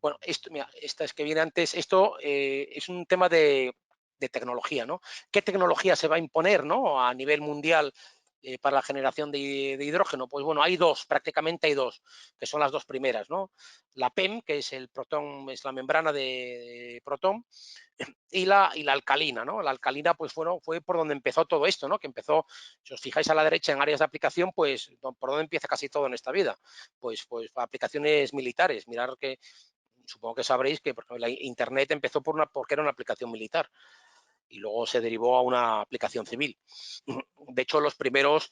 bueno, esto, mira, esta es que viene antes, esto es un tema de tecnología, ¿no? ¿Qué tecnología se va a imponer, ¿no? A nivel mundial para la generación de hidrógeno? Pues bueno, hay dos, prácticamente hay dos, que son las dos primeras, ¿no? La PEM, que es el protón, es la membrana de protón, y la alcalina, ¿no? La alcalina, pues bueno, fue por donde empezó todo esto, ¿no? Que empezó, si os fijáis a la derecha en áreas de aplicación, pues por dónde empieza casi todo en esta vida. Pues aplicaciones militares. Mirar que supongo que sabréis que por ejemplo, la Internet empezó porque era una aplicación militar y luego se derivó a una aplicación civil. De hecho, los primeros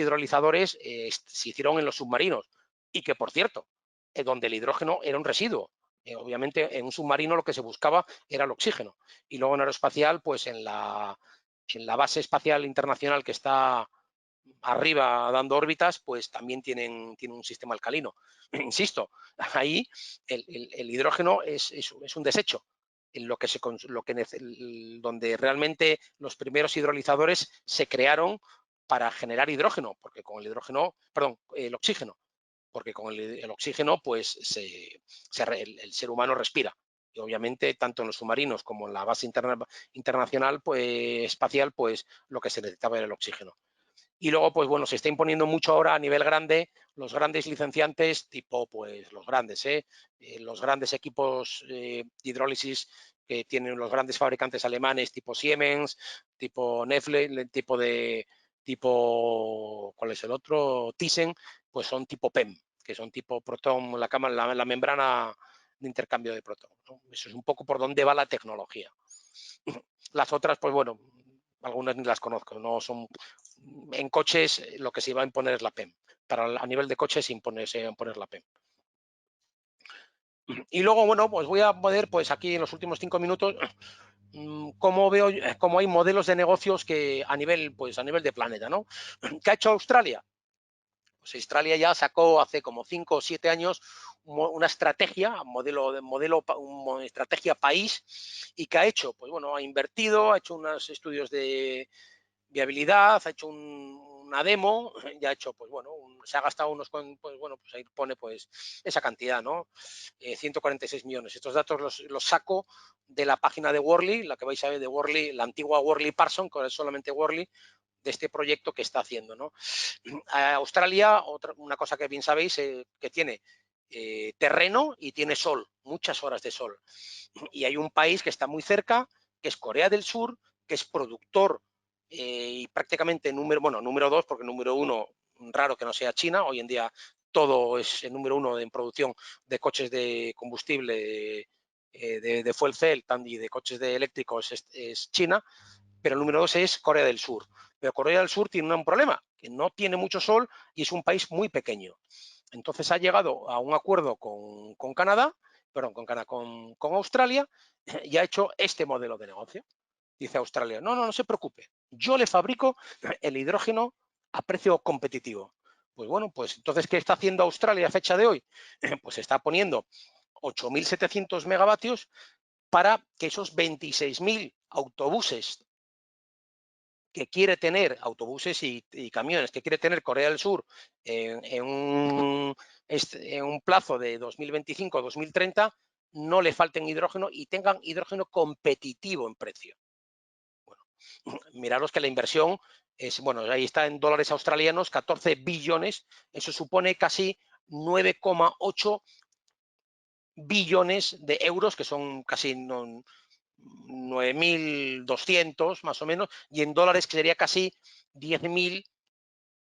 hidrolizadores se hicieron en los submarinos y que, por cierto, donde el hidrógeno era un residuo. Obviamente, en un submarino lo que se buscaba era el oxígeno. Y luego en aeroespacial, pues en la base espacial internacional que está arriba dando órbitas, pues también tienen un sistema alcalino. Insisto, ahí el hidrógeno es un desecho. En lo que donde realmente los primeros hidrolizadores se crearon para generar hidrógeno, porque con el hidrógeno, perdón, el oxígeno, porque con el oxígeno, pues el ser humano respira. Y obviamente, tanto en los submarinos como en la base internacional, pues espacial, pues lo que se necesitaba era el oxígeno. Y luego, pues bueno, se está imponiendo mucho ahora a nivel grande los grandes licenciantes, tipo, pues los grandes, los grandes equipos de hidrólisis que tienen los grandes fabricantes alemanes, tipo Siemens, tipo Nestlé, ¿cuál es el otro? Thyssen, pues son tipo PEM, que son tipo protón, la membrana de intercambio de protón, ¿no? Eso es un poco por dónde va la tecnología. Las otras, pues bueno, algunas ni las conozco, no son. En coches lo que se iba a imponer es la PEM. A nivel de coches se iba a imponer la PEM. Y luego, bueno, pues voy a poder, pues aquí en los últimos 5 minutos, cómo hay modelos de negocios que a nivel de planeta, ¿no? ¿Qué ha hecho Australia? Pues Australia ya sacó hace como 5 o 7 años una estrategia, una estrategia país, y ¿qué ha hecho? Pues bueno, ha invertido, ha hecho unos estudios de viabilidad, ha hecho una demo, ya ha hecho, pues bueno, se ha gastado pues bueno, pues ahí pone pues esa cantidad, ¿no? 146 millones. Estos datos los saco de la página de Worley, la que vais a ver de Worley, la antigua Worley Parson, que ahora es solamente Worley, de este proyecto que está haciendo, ¿no? Australia, una cosa que bien sabéis, que tiene terreno y tiene sol, muchas horas de sol. Y hay un país que está muy cerca, que es Corea del Sur, que es productor y prácticamente número 2, porque número 1, raro que no sea China. Hoy en día todo es el número 1 en producción de coches de combustible, de fuel cell y de coches eléctricos es China, pero el número 2 es Corea del Sur. Pero Corea del Sur tiene un problema, que no tiene mucho sol y es un país muy pequeño. Entonces ha llegado a un acuerdo con Canadá, perdón, con Australia, y ha hecho este modelo de negocio. Dice Australia, no se preocupe, yo le fabrico el hidrógeno a precio competitivo. Pues bueno, pues entonces, ¿qué está haciendo Australia a fecha de hoy? Pues está poniendo 8.700 megavatios para que esos 26.000 autobuses que quiere tener, autobuses y camiones que quiere tener Corea del Sur en un plazo de 2025-2030, no le falten hidrógeno y tengan hidrógeno competitivo en precio. Bueno, miraros que la inversión es, bueno, ahí está en dólares australianos, 14 billones, eso supone casi 9,8 billones de euros, que son casi 9.200 más o menos, y en dólares que sería casi 10.000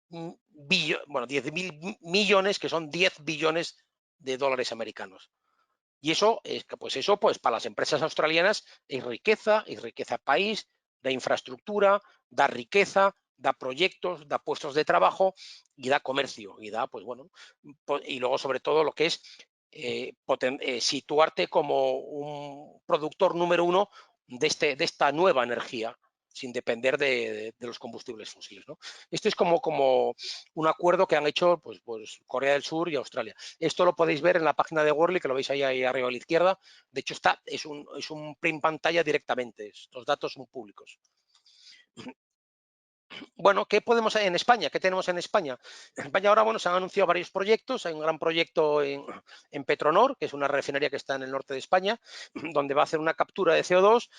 10.000 millones, que son 10 billones de dólares americanos. Y eso, pues para las empresas australianas es riqueza país, da infraestructura, da riqueza, da proyectos, da puestos de trabajo y da comercio. Y da, pues bueno, y luego sobre todo lo que es situarte como un productor número uno de esta nueva energía, sin depender de los combustibles fósiles, ¿no? Esto es como un acuerdo que han hecho pues Corea del Sur y Australia. Esto lo podéis ver en la página de Worley, que lo veis ahí arriba a la izquierda. De hecho, es un print pantalla directamente. Estos datos son públicos. Bueno, ¿qué podemos hacer en España? ¿Qué tenemos en España? En España ahora, bueno, se han anunciado varios proyectos. Hay un gran proyecto en Petronor, que es una refinería que está en el norte de España, donde va a hacer una captura de CO2,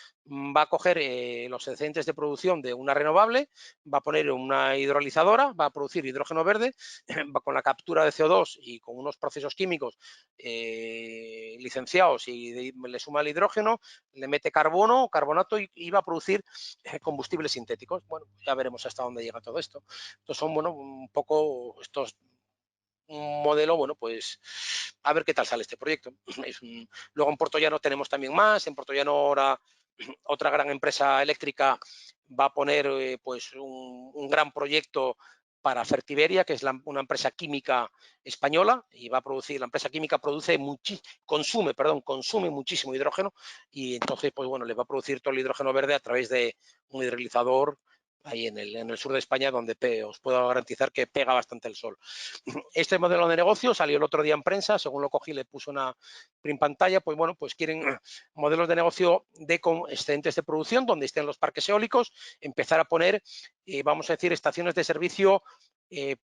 va a coger los excedentes de producción de una renovable, va a poner una hidrolizadora, va a producir hidrógeno verde, va con la captura de CO2 y con unos procesos químicos licenciados y le suma el hidrógeno, le mete carbono, carbonato y va a producir combustibles sintéticos. Bueno, ya veremos hasta dónde llega todo esto. Entonces son, bueno, un poco estos un modelo, bueno, pues a ver qué tal sale este proyecto. Luego en Puertollano tenemos también más, en Puertollano ahora otra gran empresa eléctrica va a poner pues un gran proyecto para Fertiberia, que es una empresa química española, y va a producir, la empresa química consume muchísimo hidrógeno, y entonces, pues bueno, le va a producir todo el hidrógeno verde a través de un hidrolizador ahí en el sur de España, donde os puedo garantizar que pega bastante el sol. Este modelo de negocio salió el otro día en prensa, según lo cogí le puse una print pantalla, pues bueno, pues quieren modelos de negocio con excedentes de producción donde estén los parques eólicos, empezar a poner, vamos a decir, estaciones de servicio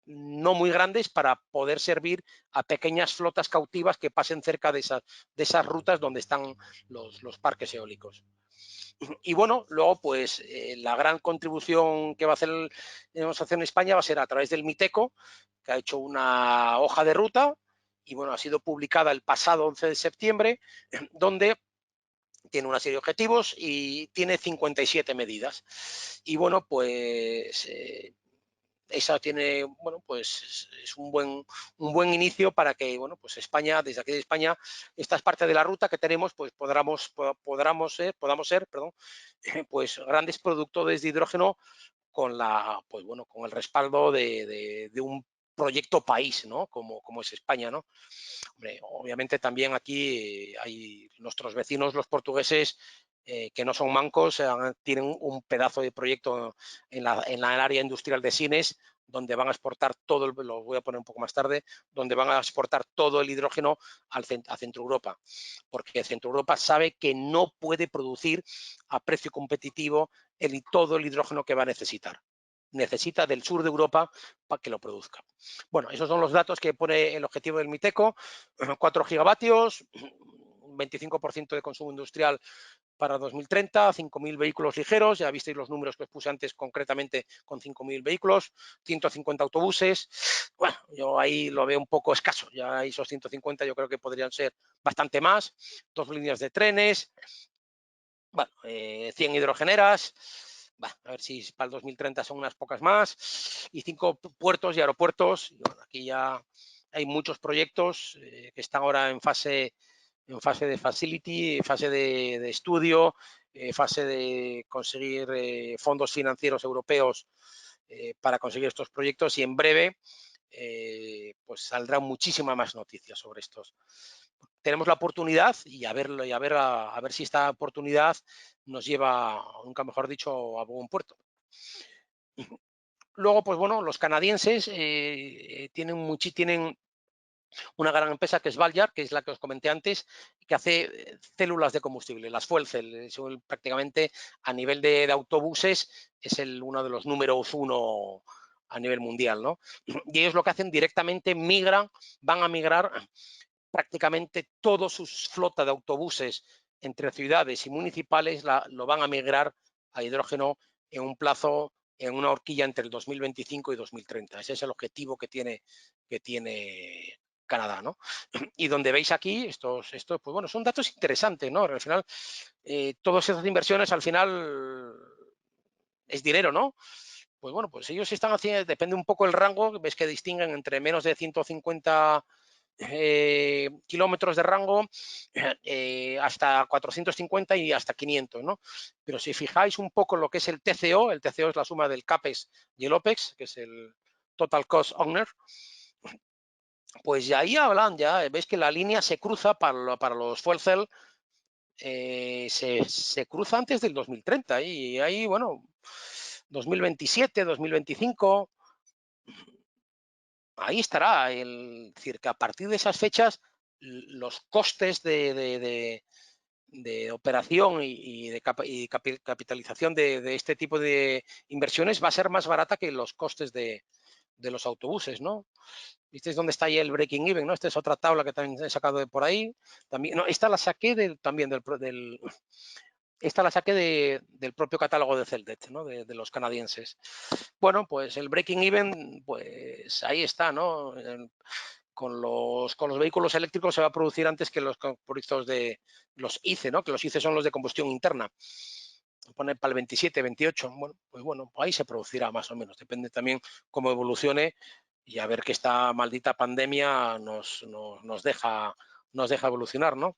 no muy grandes para poder servir a pequeñas flotas cautivas que pasen cerca de esas rutas donde están los parques eólicos. Y bueno, luego pues la gran contribución que va a hacer en España va a ser a través del MITECO, que ha hecho una hoja de ruta y bueno, ha sido publicada el pasado 11 de septiembre, donde tiene una serie de objetivos y tiene 57 medidas. Y bueno, pues esa tiene, bueno, pues es un buen inicio para que, bueno, pues España, desde aquí de España, esta es parte de la ruta que tenemos, pues podamos ser, perdón, pues grandes productores de hidrógeno pues bueno, con el respaldo de un proyecto país, ¿no? Como es España, ¿no? Hombre, obviamente también aquí hay nuestros vecinos, los portugueses, que no son mancos, tienen un pedazo de proyecto en la área industrial de Sines, donde van a exportar todo, lo voy a poner un poco más tarde, donde van a exportar todo el hidrógeno a Centro Europa, porque Centro Europa sabe que no puede producir a precio competitivo todo el hidrógeno que va a necesitar. Necesita del sur de Europa para que lo produzca. Bueno, esos son los datos que pone el objetivo del MITECO, 4 gigavatios, un 25% de consumo industrial para 2030, 5.000 vehículos ligeros, ya visteis los números que os puse antes concretamente con 5.000 vehículos, 150 autobuses. Bueno, yo ahí lo veo un poco escaso, ya esos 150 yo creo que podrían ser bastante más, 2 líneas de trenes, bueno, 100 hidrogeneras, a ver si para el 2030 son unas pocas más, y 5 puertos y aeropuertos. Y bueno, aquí ya hay muchos proyectos que están ahora en fase de facility, fase de estudio, fase de conseguir fondos financieros europeos para conseguir estos proyectos, y en breve pues saldrán muchísimas más noticias sobre estos. Tenemos la oportunidad y a ver si esta oportunidad nos lleva, nunca mejor dicho, a buen puerto. Luego, pues bueno, los canadienses tienen una gran empresa que es Valyar, que es la que os comenté antes, que hace células de combustible, las fuel cell, prácticamente a nivel de autobuses es uno de los números uno a nivel mundial, ¿no? Y ellos lo que hacen directamente van a migrar prácticamente toda su flota de autobuses entre ciudades y municipales lo van a migrar a hidrógeno en un plazo, en una horquilla entre el 2025 y 2030. Ese es el objetivo que tiene Canadá, ¿no? Y donde veis aquí, pues bueno, son datos interesantes, ¿no? Al final, todas esas inversiones al final es dinero, ¿no? Pues bueno, pues ellos están haciendo, depende un poco el rango, ves que distinguen entre menos de 150 kilómetros de rango hasta 450 y hasta 500, ¿no? Pero si fijáis un poco lo que es el TCO es la suma del CAPEX y el OPEX, que es el Total Cost Owner, pues ya ahí hablan, ya veis que la línea se cruza para los fuel cell, se cruza antes del 2030 y ahí, bueno, 2027, 2025, ahí estará. Es decir, que a partir de esas fechas los costes de operación y de capitalización de este tipo de inversiones va a ser más barata que los costes de los autobuses, ¿no? ¿Visteis dónde está ahí el breaking even? ¿No? Esta es otra tabla que también he sacado de por ahí. También, no, esta la saqué también esta la saqué del propio catálogo de Celdet, ¿no? De los canadienses. Bueno, pues el breaking even, pues ahí está, ¿no? Con los vehículos eléctricos se va a producir antes que los productos de los ICE, ¿no? Que los ICE son los de combustión interna. Pone para el 27, 28, bueno, pues ahí se producirá más o menos. Depende también cómo evolucione y a ver que esta maldita pandemia nos deja evolucionar, ¿no?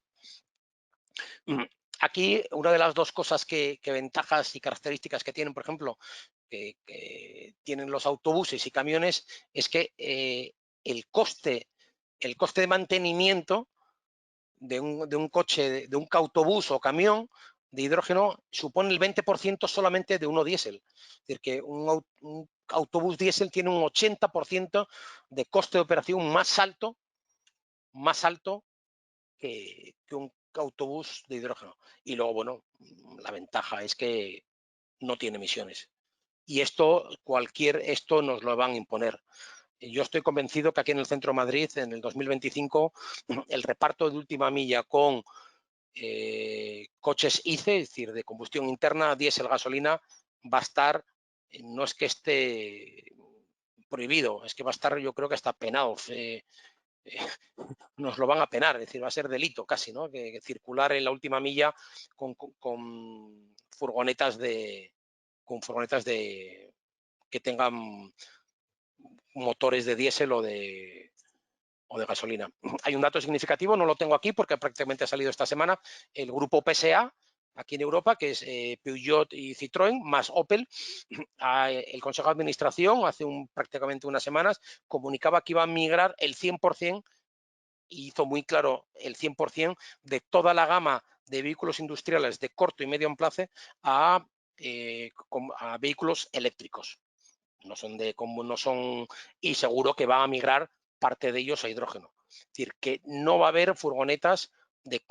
Aquí, una de las dos cosas que ventajas y características que tienen, por ejemplo, que tienen los autobuses y camiones, es que el coste de mantenimiento de un coche, de un autobús o camión de hidrógeno supone el 20% solamente de uno diésel. Es decir, que un autobús diésel tiene un 80% de coste de operación más alto que un autobús de hidrógeno. Y luego, bueno, la ventaja es que no tiene emisiones. Y esto nos lo van a imponer. Yo estoy convencido que aquí en el centro de Madrid, en el 2025, el reparto de última milla con coches ICE, es decir, de combustión interna, diésel, gasolina, va a estar, no es que esté prohibido, es que va a estar, yo creo que hasta penado. Nos lo van a penar, es decir, va a ser delito casi, ¿no? Que circular en la última milla con furgonetas que tengan motores de diésel o de gasolina. Hay un dato significativo, no lo tengo aquí porque prácticamente ha salido esta semana, el grupo PSA, aquí en Europa, que es Peugeot y Citroën, más Opel. El Consejo de Administración, hace prácticamente unas semanas, comunicaba que iba a migrar el 100%, y hizo muy claro el 100% de toda la gama de vehículos industriales de corto y medio plazo a vehículos eléctricos. No son, y seguro que va a migrar parte de ellos a hidrógeno. Es decir, que no va a haber furgonetas de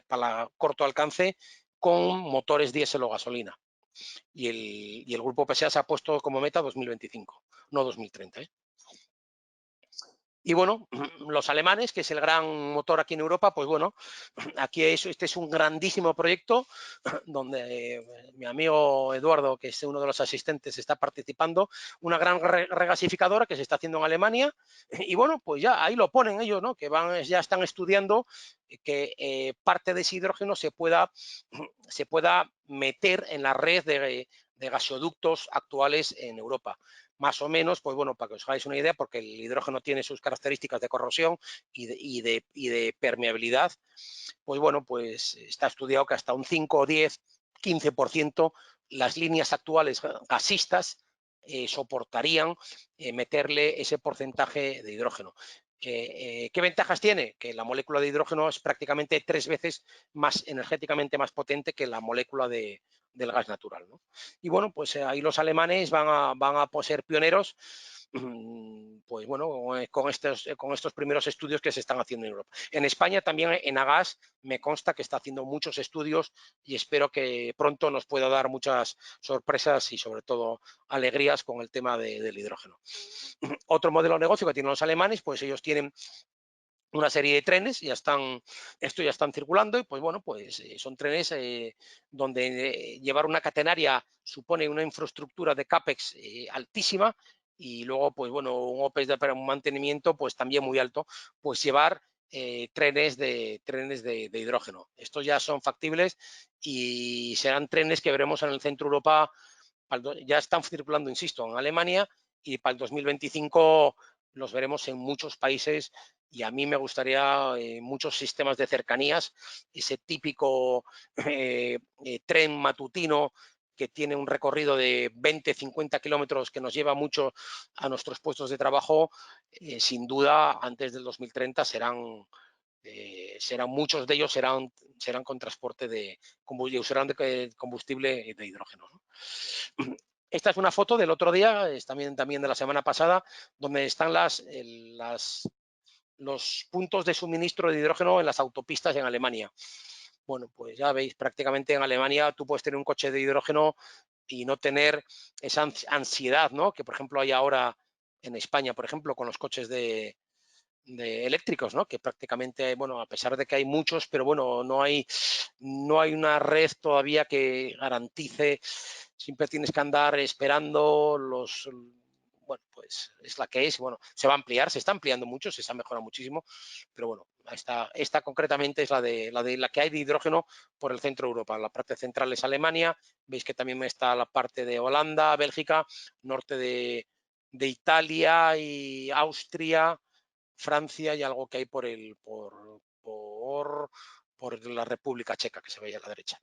para corto alcance con motores diésel o gasolina. Y el grupo PSA se ha puesto como meta 2025, no 2030. Y bueno, los alemanes, que es el gran motor aquí en Europa, pues bueno, aquí este es un grandísimo proyecto donde mi amigo Eduardo, que es uno de los asistentes, está participando, una gran regasificadora que se está haciendo en Alemania. Y bueno, pues ya ahí lo ponen ellos, ¿no? Que ya están estudiando que parte de ese hidrógeno se pueda meter en la red de gasoductos actuales en Europa. Más o menos, pues bueno, para que os hagáis una idea, porque el hidrógeno tiene sus características de corrosión y de permeabilidad, pues bueno, pues está estudiado que hasta un 5, 10, 15% las líneas actuales gasistas soportarían meterle ese porcentaje de hidrógeno. ¿Qué ventajas tiene? Que la molécula de hidrógeno es prácticamente 3 veces más energéticamente más potente que la molécula del gas natural, ¿no? Y bueno, pues ahí los alemanes van a ser pioneros, pues bueno, con estos primeros estudios que se están haciendo en Europa. En España también en Agas me consta que está haciendo muchos estudios y espero que pronto nos pueda dar muchas sorpresas y sobre todo alegrías con el tema del hidrógeno. Otro modelo de negocio que tienen los alemanes, pues ellos tienen una serie de trenes, ya están circulando y pues bueno, pues son trenes donde llevar una catenaria supone una infraestructura de CAPEX altísima y luego pues bueno, un OPEX para un mantenimiento pues también muy alto, pues llevar trenes de hidrógeno. Estos ya son factibles y serán trenes que veremos en el centro de Europa, ya están circulando, insisto, en Alemania y para el 2025 los veremos en muchos países y a mí me gustaría muchos sistemas de cercanías, ese típico tren matutino que tiene un recorrido de 20, 50 kilómetros que nos lleva mucho a nuestros puestos de trabajo, sin duda antes del 2030 serán muchos de ellos serán con transporte de usarán de combustible de hidrógeno, ¿no? Esta es una foto del otro día, es también de la semana pasada, donde están los puntos de suministro de hidrógeno en las autopistas en Alemania. Bueno, pues ya veis, prácticamente en Alemania tú puedes tener un coche de hidrógeno y no tener esa ansiedad, ¿no? Que por ejemplo hay ahora en España, por ejemplo, con los coches de eléctricos, ¿no? Que prácticamente, bueno, a pesar de que hay muchos, pero bueno, no hay una red todavía que garantice, siempre tienes que andar esperando bueno, pues es la que es, bueno, se va a ampliar, se está ampliando mucho, se está mejorando muchísimo, pero bueno, esta concretamente es la que hay de hidrógeno por el centro de Europa. La parte central es Alemania, veis que también está la parte de Holanda, Bélgica, norte de Italia y Austria, Francia y algo que hay por la República Checa, que se ve ahí a la derecha.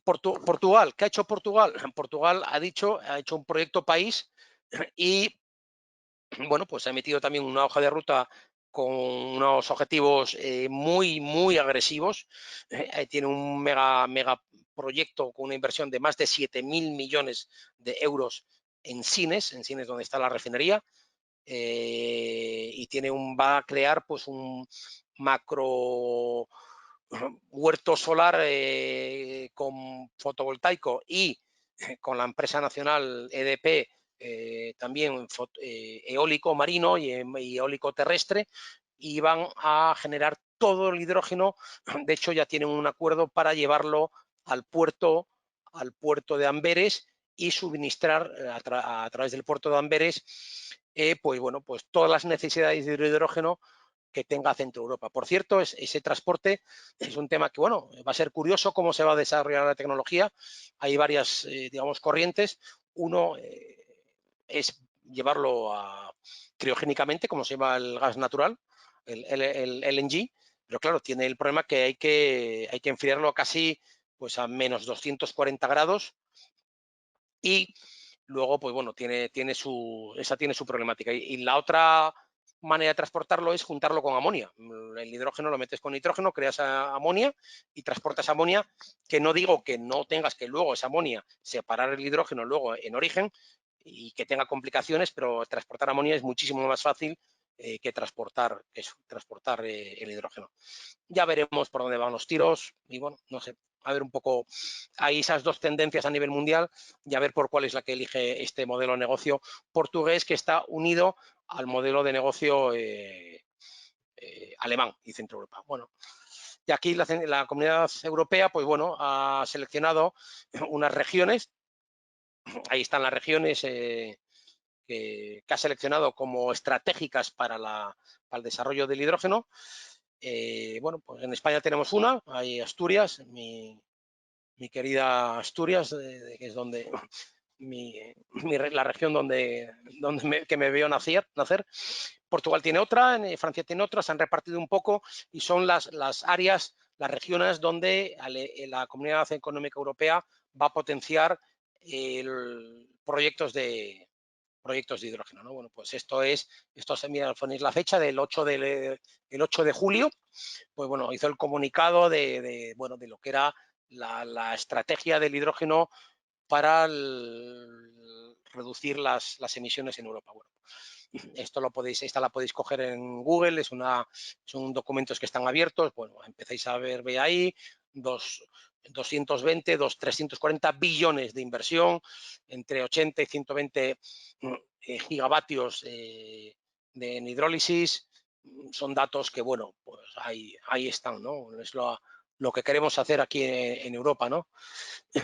Portugal, ¿qué ha hecho Portugal? Portugal ha hecho un proyecto país y, bueno, pues ha emitido también una hoja de ruta con unos objetivos muy, muy agresivos. Tiene un mega proyecto con una inversión de más de 7.000 millones de euros en Sines donde está la refinería. Y va a crear pues un macro huerto solar con fotovoltaico y con la empresa nacional EDP también eólico marino y eólico terrestre, y van a generar todo el hidrógeno. De hecho ya tienen un acuerdo para llevarlo al puerto de Amberes y suministrar a través del puerto de Amberes pues bueno, pues todas las necesidades de hidrógeno que tenga Centro Europa. Por cierto, ese transporte es un tema que, bueno, va a ser curioso cómo se va a desarrollar la tecnología. Hay varias, digamos, corrientes. Uno es llevarlo criogénicamente, como se llama el gas natural, el LNG, pero claro, tiene el problema que hay que enfriarlo a casi pues a menos 240 grados y luego, pues bueno, esa tiene su problemática. Y la otra manera de transportarlo es juntarlo con amonia. El hidrógeno lo metes con nitrógeno, creas amonia y transportas amonia, que no digo que no tengas que luego esa amonia separar el hidrógeno luego en origen y que tenga complicaciones, pero transportar amonia es muchísimo más fácil que transportar el hidrógeno. Ya veremos por dónde van los tiros y bueno, no sé, a ver un poco, hay esas dos tendencias a nivel mundial y a ver por cuál es la que elige este modelo de negocio portugués, que está unido al modelo de negocio alemán y Centro Europa. Bueno, y aquí la Comunidad Europea, pues bueno, ha seleccionado unas regiones, ahí están las regiones que ha seleccionado como estratégicas para el desarrollo del hidrógeno. Bueno, pues en España tenemos una, hay Asturias, mi querida Asturias, que es donde la región que me veo nacer. Portugal tiene otra, Francia tiene otra, se han repartido un poco y son las áreas, las regiones donde la Comunidad Económica Europea va a potenciar proyectos de hidrógeno, ¿no? Bueno, pues esto se mira, ponéis la fecha del 8 de julio, pues bueno, hizo el comunicado de lo que era la estrategia del hidrógeno para reducir las emisiones en Europa. Bueno, esta la podéis coger en Google, son documentos que están abiertos, bueno, empecéis a ve ahí, 340 billones de inversión, entre 80 y 120 gigavatios en hidrólisis, son datos que, bueno, pues ahí están, ¿no? Es lo que queremos hacer aquí en Europa, ¿no?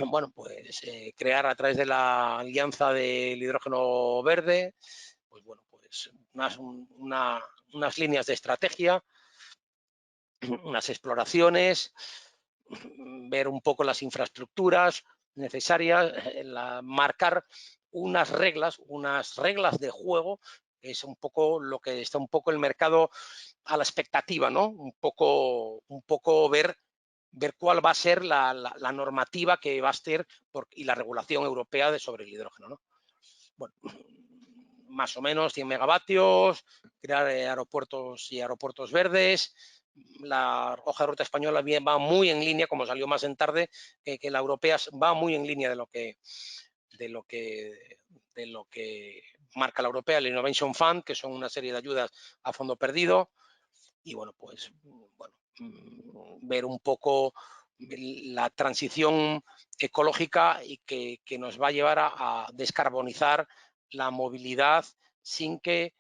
Bueno, pues crear a través de la Alianza del Hidrógeno Verde, pues bueno, pues unas líneas de estrategia, unas exploraciones, ver un poco las infraestructuras necesarias, marcar unas reglas de juego, que es un poco lo que está un poco el mercado a la expectativa, ¿no? Un poco ver cuál va a ser la normativa que va a ser y la regulación europea sobre el hidrógeno, ¿no? Bueno, más o menos 100 megavatios, crear aeropuertos y aeropuertos verdes. La hoja de ruta española va muy en línea, como salió más en tarde, que la europea va muy en línea de lo que marca la europea, el Innovation Fund, que son una serie de ayudas a fondo perdido. Y bueno, pues ver un poco la transición ecológica y que nos va a llevar a descarbonizar la movilidad sin que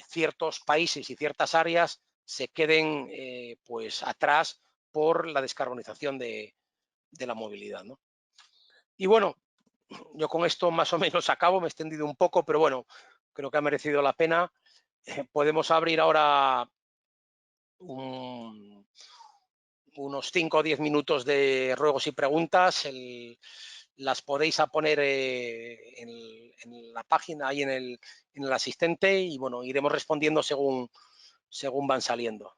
ciertos países y ciertas áreas se queden pues atrás por la descarbonización de la movilidad, ¿no? Y bueno, yo con esto más o menos acabo, me he extendido un poco, pero bueno, creo que ha merecido la pena. Podemos abrir ahora unos 5 o 10 minutos de ruegos y preguntas. Las podéis poner en la página, ahí en el asistente, y bueno, iremos respondiendo según van saliendo.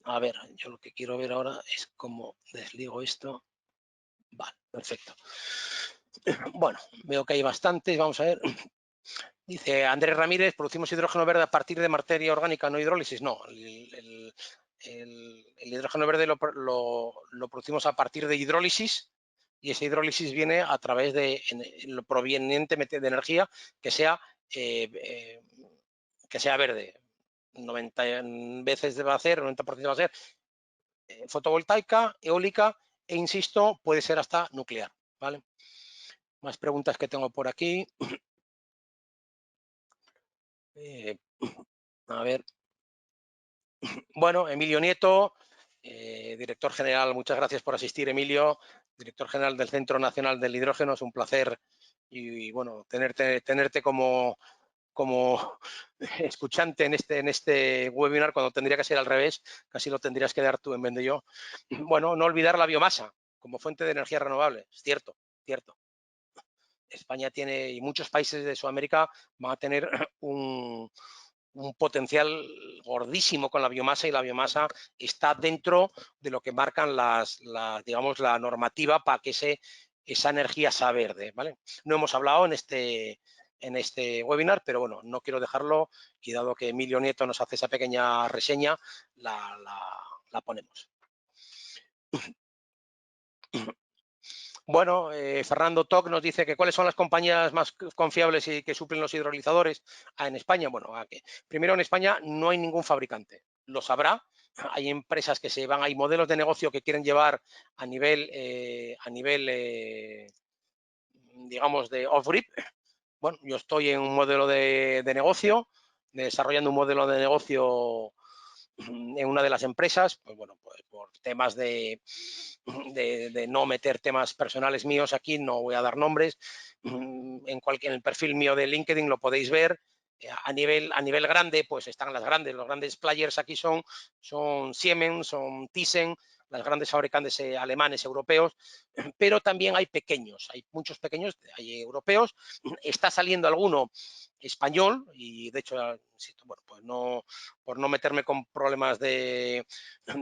A ver, yo lo que quiero ver ahora es cómo desligo esto. Vale, perfecto. Bueno, veo que hay bastantes, vamos a ver. Dice Andrés Ramírez, producimos hidrógeno verde a partir de materia orgánica, no hidrólisis. No, el hidrógeno verde lo producimos a partir de hidrólisis, y esa hidrólisis viene a través de lo proveniente de energía que sea verde. 90 veces va a ser, 90% va a ser fotovoltaica, eólica e, insisto, puede ser hasta nuclear, ¿vale? Más preguntas que tengo por aquí. A ver. Bueno, Emilio Nieto, director general, muchas gracias por asistir, Emilio, director general del Centro Nacional del Hidrógeno, es un placer y bueno, tenerte como escuchante en este webinar, cuando tendría que ser al revés, casi lo tendrías que dar tú en vez de yo. Bueno, no olvidar la biomasa como fuente de energía renovable, es cierto, cierto. España tiene, y muchos países de Sudamérica van a tener un potencial gordísimo con la biomasa, y la biomasa está dentro de lo que marcan digamos, la normativa para que esa energía sea verde, ¿vale? No hemos hablado en este webinar, pero bueno, no quiero dejarlo, y dado que Emilio Nieto nos hace esa pequeña reseña, la ponemos. Bueno, Fernando Toc nos dice que cuáles son las compañías más confiables y que suplen los hidrolizadores en España. Bueno, primero, en España no hay ningún fabricante. Lo sabrá. Hay empresas que hay modelos de negocio que quieren llevar a nivel, digamos, de off-grid. Bueno, yo estoy en un modelo de negocio, desarrollando un modelo de negocio en una de las empresas, pues bueno, pues por temas de no meter temas personales míos aquí, no voy a dar nombres. En el perfil mío de LinkedIn lo podéis ver. A nivel grande, pues están los grandes players aquí son Siemens, son Thyssen, las grandes fabricantes alemanes, europeos, pero también hay pequeños, hay muchos pequeños, hay europeos, está saliendo alguno español, y de hecho, bueno, pues por no meterme con problemas de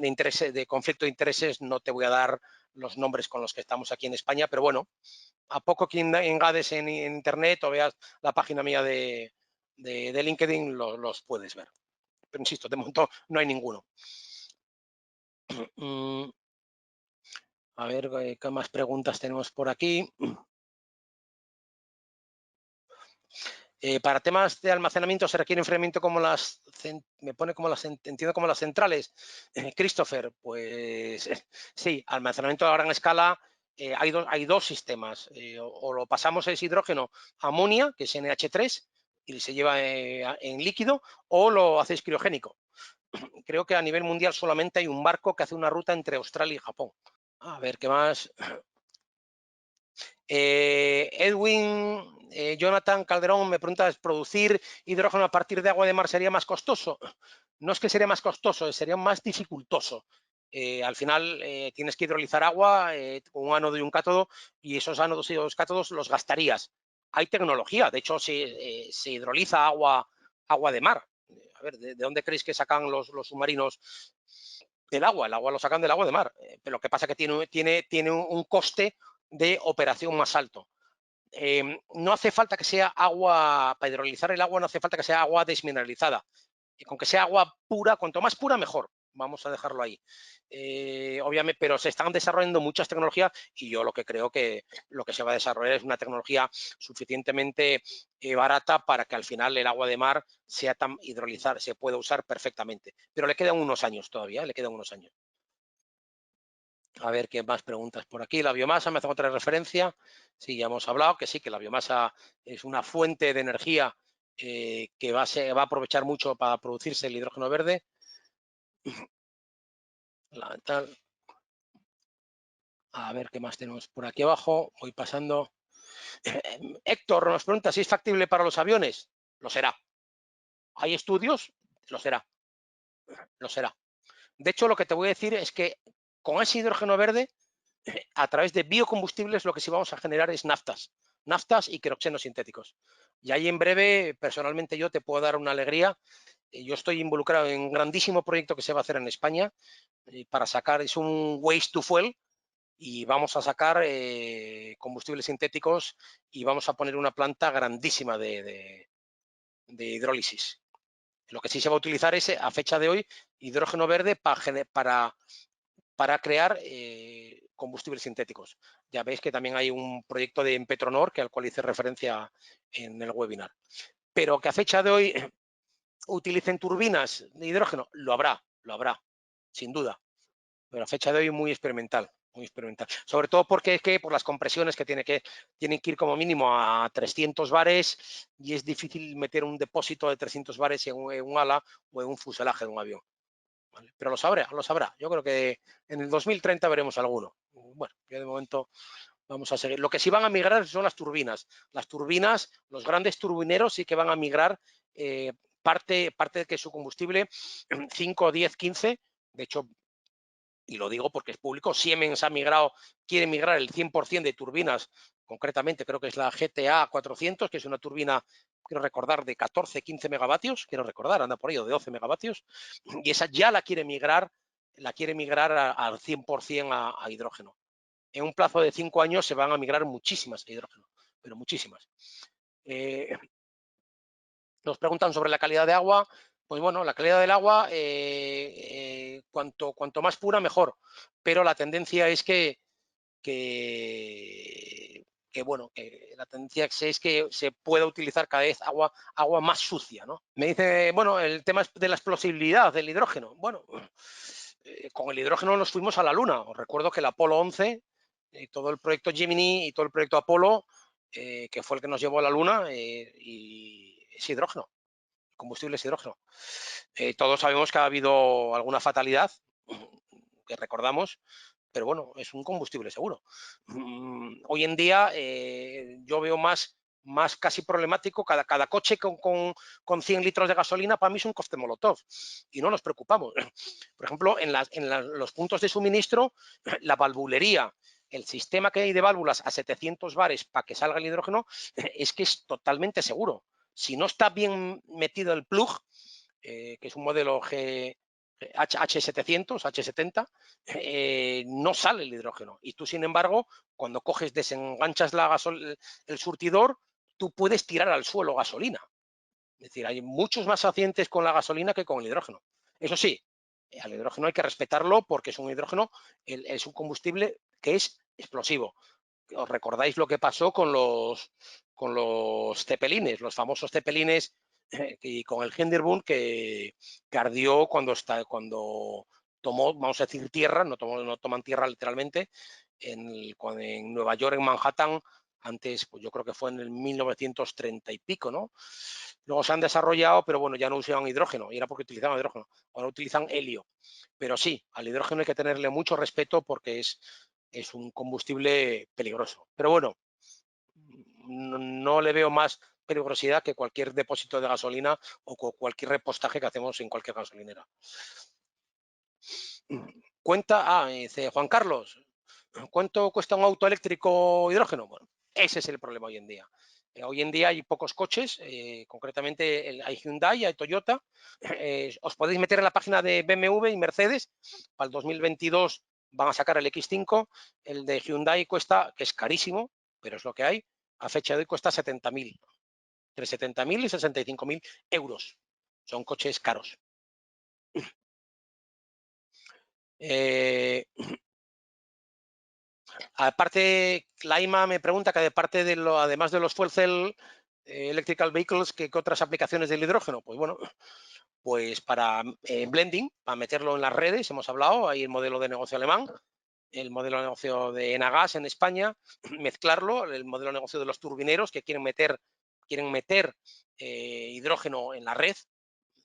interés, de conflicto de intereses, no te voy a dar los nombres con los que estamos aquí en España, pero bueno, a poco que engades en internet o veas la página mía de LinkedIn, los puedes ver. Pero insisto, de momento no hay ninguno. A ver, ¿qué más preguntas tenemos por aquí? Para temas de almacenamiento se requiere enfriamiento como entiendo como las centrales. Christopher, pues sí, almacenamiento a gran escala. Hay dos sistemas. O lo pasamos ese hidrógeno a amonia, que es NH3, y se lleva en líquido, o lo hacéis criogénico. Creo que a nivel mundial solamente hay un barco que hace una ruta entre Australia y Japón. A ver, ¿qué más? Edwin, Jonathan Calderón me pregunta, ¿es producir hidrógeno a partir de agua de mar sería más costoso? No es que sería más costoso, sería más dificultoso. Al final tienes que hidrolizar agua con un ánodo y un cátodo, y esos ánodos y los cátodos los gastarías. Hay tecnología, de hecho se hidroliza agua de mar. A ver, ¿de dónde creéis que sacan los submarinos el agua? El agua lo sacan del agua de mar, pero lo que pasa es que tiene un coste de operación más alto. No hace falta que sea agua, para hidrolizar el agua no hace falta que sea agua desmineralizada. Y con que sea agua pura, cuanto más pura mejor. Vamos a dejarlo ahí. Obviamente, pero se están desarrollando muchas tecnologías, y yo lo que creo que lo que se va a desarrollar es una tecnología suficientemente barata para que al final el agua de mar sea tan hidrolizar, se pueda usar perfectamente. Pero le quedan unos años todavía, le quedan unos años. A ver qué más preguntas por aquí. La biomasa, me hace otra referencia. Sí, ya hemos hablado que sí, que la biomasa es una fuente de energía que va a aprovechar mucho para producirse el hidrógeno verde. A ver qué más tenemos por aquí abajo. Voy pasando. Héctor nos pregunta si es factible para los aviones. Lo será. ¿Hay estudios? Lo será. Lo será. De hecho, lo que te voy a decir es que con ese hidrógeno verde, a través de biocombustibles, lo que sí vamos a generar es naftas y queroxenos sintéticos. Y ahí en breve, personalmente yo te puedo dar una alegría. Yo estoy involucrado en un grandísimo proyecto que se va a hacer en España para sacar, es un waste to fuel, y vamos a sacar combustibles sintéticos y vamos a poner una planta grandísima de hidrólisis. Lo que sí se va a utilizar es, a fecha de hoy, hidrógeno verde para crear combustibles sintéticos. Ya veis que también hay un proyecto de Petronor, al cual hice referencia en el webinar. Pero que a fecha de hoy utilicen turbinas de hidrógeno, lo habrá, sin duda. Pero a fecha de hoy muy experimental. Muy experimental. Sobre todo porque es que por las compresiones que tienen que ir como mínimo a 300 bares, y es difícil meter un depósito de 300 bares en un ala o en un fuselaje de un avión. ¿Vale? Pero lo sabrá. Yo creo que en el 2030 veremos alguno. Bueno, yo de momento vamos a seguir. Lo que sí van a migrar son las turbinas. Las turbinas, los grandes turbineros sí que van a migrar parte de que su combustible 5, 10, 15, de hecho, y lo digo porque es público, Siemens quiere migrar el 100% de turbinas, concretamente creo que es la GTA 400, que es una turbina, quiero recordar, de 14, 15 megavatios, anda por ahí, o de 12 megavatios, y esa ya la quiere migrar al 100% a hidrógeno. En un plazo de 5 años se van a migrar muchísimas a hidrógeno, pero muchísimas. Nos preguntan sobre la calidad de agua. Pues bueno, la calidad del agua, cuanto más pura, mejor. Pero la tendencia es que la tendencia es que se pueda utilizar cada vez agua más sucia, ¿no? Me dice, bueno, el tema es de la explosibilidad del hidrógeno. Bueno, con el hidrógeno nos fuimos a la Luna. Os recuerdo que el Apolo 11, todo el proyecto Gemini y todo el proyecto Apolo, que fue el que nos llevó a la Luna, y es hidrógeno, combustible es hidrógeno. Todos sabemos que ha habido alguna fatalidad, que recordamos, pero bueno, es un combustible seguro. Hoy en día yo veo más casi problemático cada coche con 100 litros de gasolina. Para mí es un coste molotov y no nos preocupamos. Por ejemplo, en los puntos de suministro, la valvulería, el sistema que hay de válvulas a 700 bares para que salga el hidrógeno, es que es totalmente seguro. Si no está bien metido el plug, que es un modelo H700, H70, no sale el hidrógeno. Y tú, sin embargo, cuando desenganchas el surtidor, tú puedes tirar al suelo gasolina. Es decir, hay muchos más accidentes con la gasolina que con el hidrógeno. Eso sí, al hidrógeno hay que respetarlo porque es un hidrógeno, es un combustible que es explosivo. ¿Os recordáis lo que pasó con los cepelines, los famosos cepelines, y con el Hindenburg que ardió cuando tomó, vamos a decir, tierra, no toman tierra literalmente, en Nueva York, en Manhattan, antes, pues yo creo que fue en el 1930 y pico, ¿no? Luego se han desarrollado, pero bueno, ya no usaban hidrógeno, y era porque utilizaban hidrógeno, ahora utilizan helio. Pero sí, al hidrógeno hay que tenerle mucho respeto porque es un combustible peligroso. Pero bueno, no le veo más peligrosidad que cualquier depósito de gasolina o cualquier repostaje que hacemos en cualquier gasolinera. Dice Juan Carlos, ¿cuánto cuesta un auto eléctrico hidrógeno? Bueno, ese es el problema hoy en día. Hoy en día hay pocos coches, concretamente hay Hyundai, hay Toyota. Os podéis meter en la página de BMW y Mercedes. Para el 2022 van a sacar el X5. El de Hyundai cuesta, que es carísimo, pero es lo que hay, a fecha de hoy cuesta 70.000. Entre 70.000 y 65.000 euros. Son coches caros. Aparte, Laima me pregunta que además de los fuel cell electrical vehicles, ¿qué otras aplicaciones del hidrógeno? Pues bueno, pues para blending, para meterlo en las redes, hemos hablado, hay el modelo de negocio alemán, el modelo de negocio de Enagas en España, mezclarlo, el modelo de negocio de los turbineros que quieren meter hidrógeno en la red,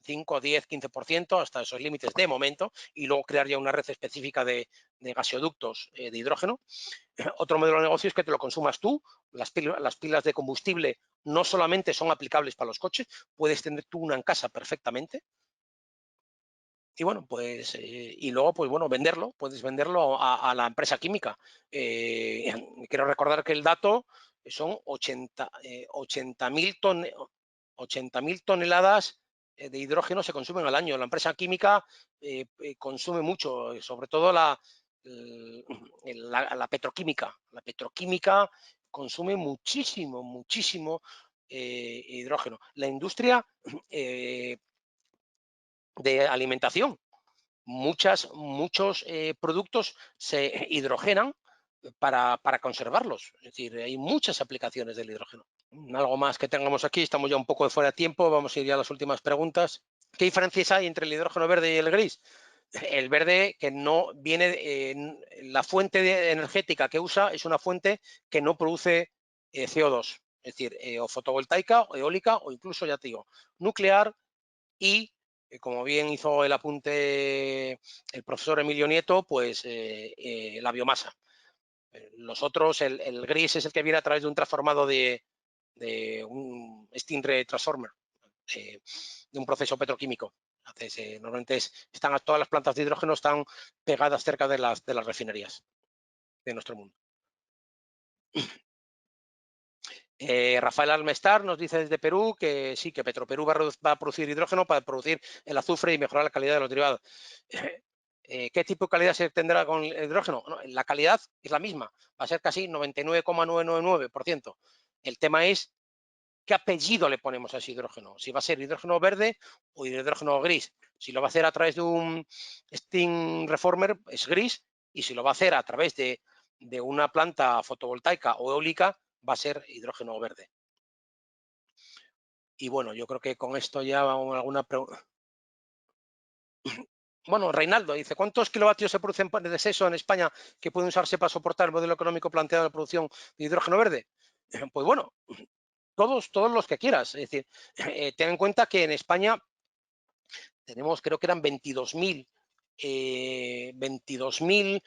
5, 10, 15%, hasta esos límites de momento, y luego crear ya una red específica de gaseoductos de hidrógeno. Otro modelo de negocio es que te lo consumas tú. Las pilas de combustible no solamente son aplicables para los coches, puedes tener tú una en casa perfectamente. Y bueno, pues, y luego, pues bueno, puedes venderlo a la empresa química. Quiero recordar que el dato son 80.000 toneladas de hidrógeno se consumen al año. La empresa química consume mucho, sobre todo la petroquímica. La petroquímica consume muchísimo hidrógeno. La industria de alimentación, muchos productos se hidrogenan para conservarlos. Es decir, hay muchas aplicaciones del hidrógeno. Algo más que tengamos aquí, estamos ya un poco de fuera de tiempo, vamos a ir ya a las últimas preguntas. ¿Qué diferencias hay entre el hidrógeno verde y el gris? El verde, que no viene, la fuente energética que usa es una fuente que no produce CO2, es decir, o fotovoltaica, o eólica, o incluso, ya te digo, nuclear y, como bien hizo el apunte el profesor Emilio Nieto, pues la biomasa. Los otros, el gris es el que viene a través de un transformado de un steam transformer, de un proceso petroquímico. Entonces, normalmente todas las plantas de hidrógeno están pegadas cerca de las refinerías de nuestro mundo. Rafael Almestar nos dice desde Perú que sí, que Petroperú va a producir hidrógeno para producir el azufre y mejorar la calidad de los derivados. ¿Qué tipo de calidad se tendrá con el hidrógeno? No, la calidad es la misma, va a ser casi 99,999%. El tema es qué apellido le ponemos a ese hidrógeno, si va a ser hidrógeno verde o hidrógeno gris. Si lo va a hacer a través de un steam reformer es gris, y si lo va a hacer a través de una planta fotovoltaica o eólica va a ser hidrógeno verde. Y bueno, yo creo que con esto ya vamos a alguna pregunta. Bueno, Reinaldo dice, ¿cuántos kilovatios se producen de seso en España que pueden usarse para soportar el modelo económico planteado de la producción de hidrógeno verde? Pues bueno, todos los que quieras. Es decir, ten en cuenta que en España tenemos, creo que eran 22.000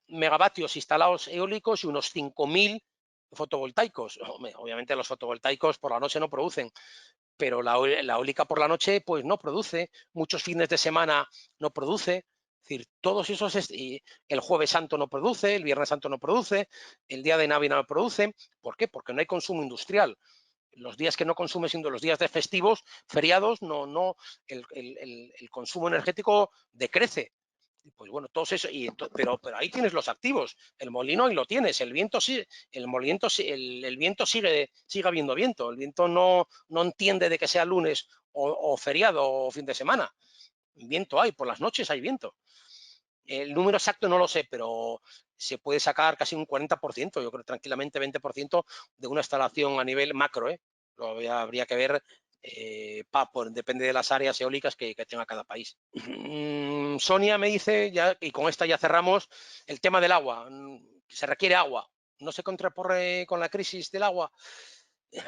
megavatios instalados eólicos y unos 5.000 fotovoltaicos. Obviamente los fotovoltaicos por la noche no producen, pero la eólica por la noche pues no produce, muchos fines de semana no produce. Es decir, todos esos, el jueves santo no produce, el viernes santo no produce, el día de Navidad no produce. ¿Por qué? Porque no hay consumo industrial. Los días que no consume, siendo los días de festivos, feriados, el consumo energético decrece. Pues bueno, todos eso, pero ahí tienes los activos. El molino ahí lo tienes, el viento sí, el viento sigue habiendo viento. El viento no entiende de que sea lunes o feriado o fin de semana. Viento hay, por las noches hay viento. El número exacto no lo sé, pero se puede sacar casi un 40%, yo creo tranquilamente 20% de una instalación a nivel macro. Habría que ver, depende de las áreas eólicas que tenga cada país. Sonia me dice, y con esta ya cerramos, el tema del agua. Se requiere agua. ¿No se contrapone con la crisis del agua?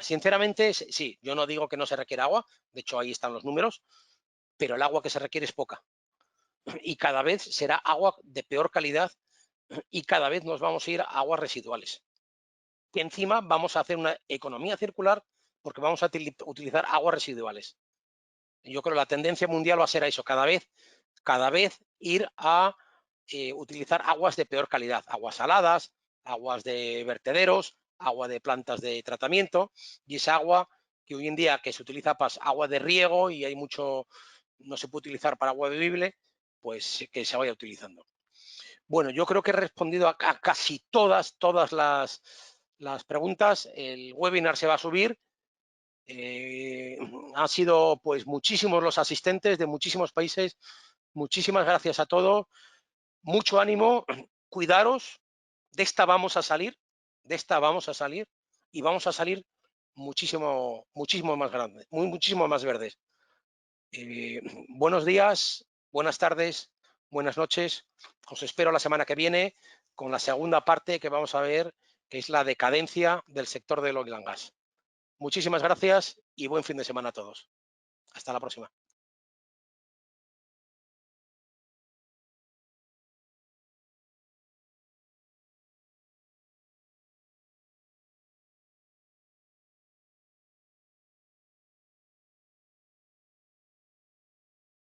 Sinceramente, sí, yo no digo que no se requiere agua, de hecho ahí están los números, pero el agua que se requiere es poca. Y cada vez será agua de peor calidad y cada vez nos vamos a ir a aguas residuales. Que encima vamos a hacer una economía circular porque vamos a utilizar aguas residuales. Yo creo que la tendencia mundial va a ser a eso, cada vez ir a utilizar aguas de peor calidad, aguas saladas, aguas de vertederos, agua de plantas de tratamiento, y esa agua que hoy en día que se utiliza para agua de riego y hay mucho, no se puede utilizar para agua bebible, pues que se vaya utilizando. Bueno, yo creo que he respondido a casi todas las preguntas. El webinar se va a subir. Han sido pues muchísimos los asistentes de muchísimos países. Muchísimas gracias a todos. Mucho ánimo. Cuidaros. De esta vamos a salir. De esta vamos a salir. Y vamos a salir muchísimo más grandes, muchísimo más verdes. Buenos días, buenas tardes, buenas noches. Os espero la semana que viene con la segunda parte que vamos a ver, que es la decadencia del sector del oil and gas. Muchísimas gracias y buen fin de semana a todos. Hasta la próxima.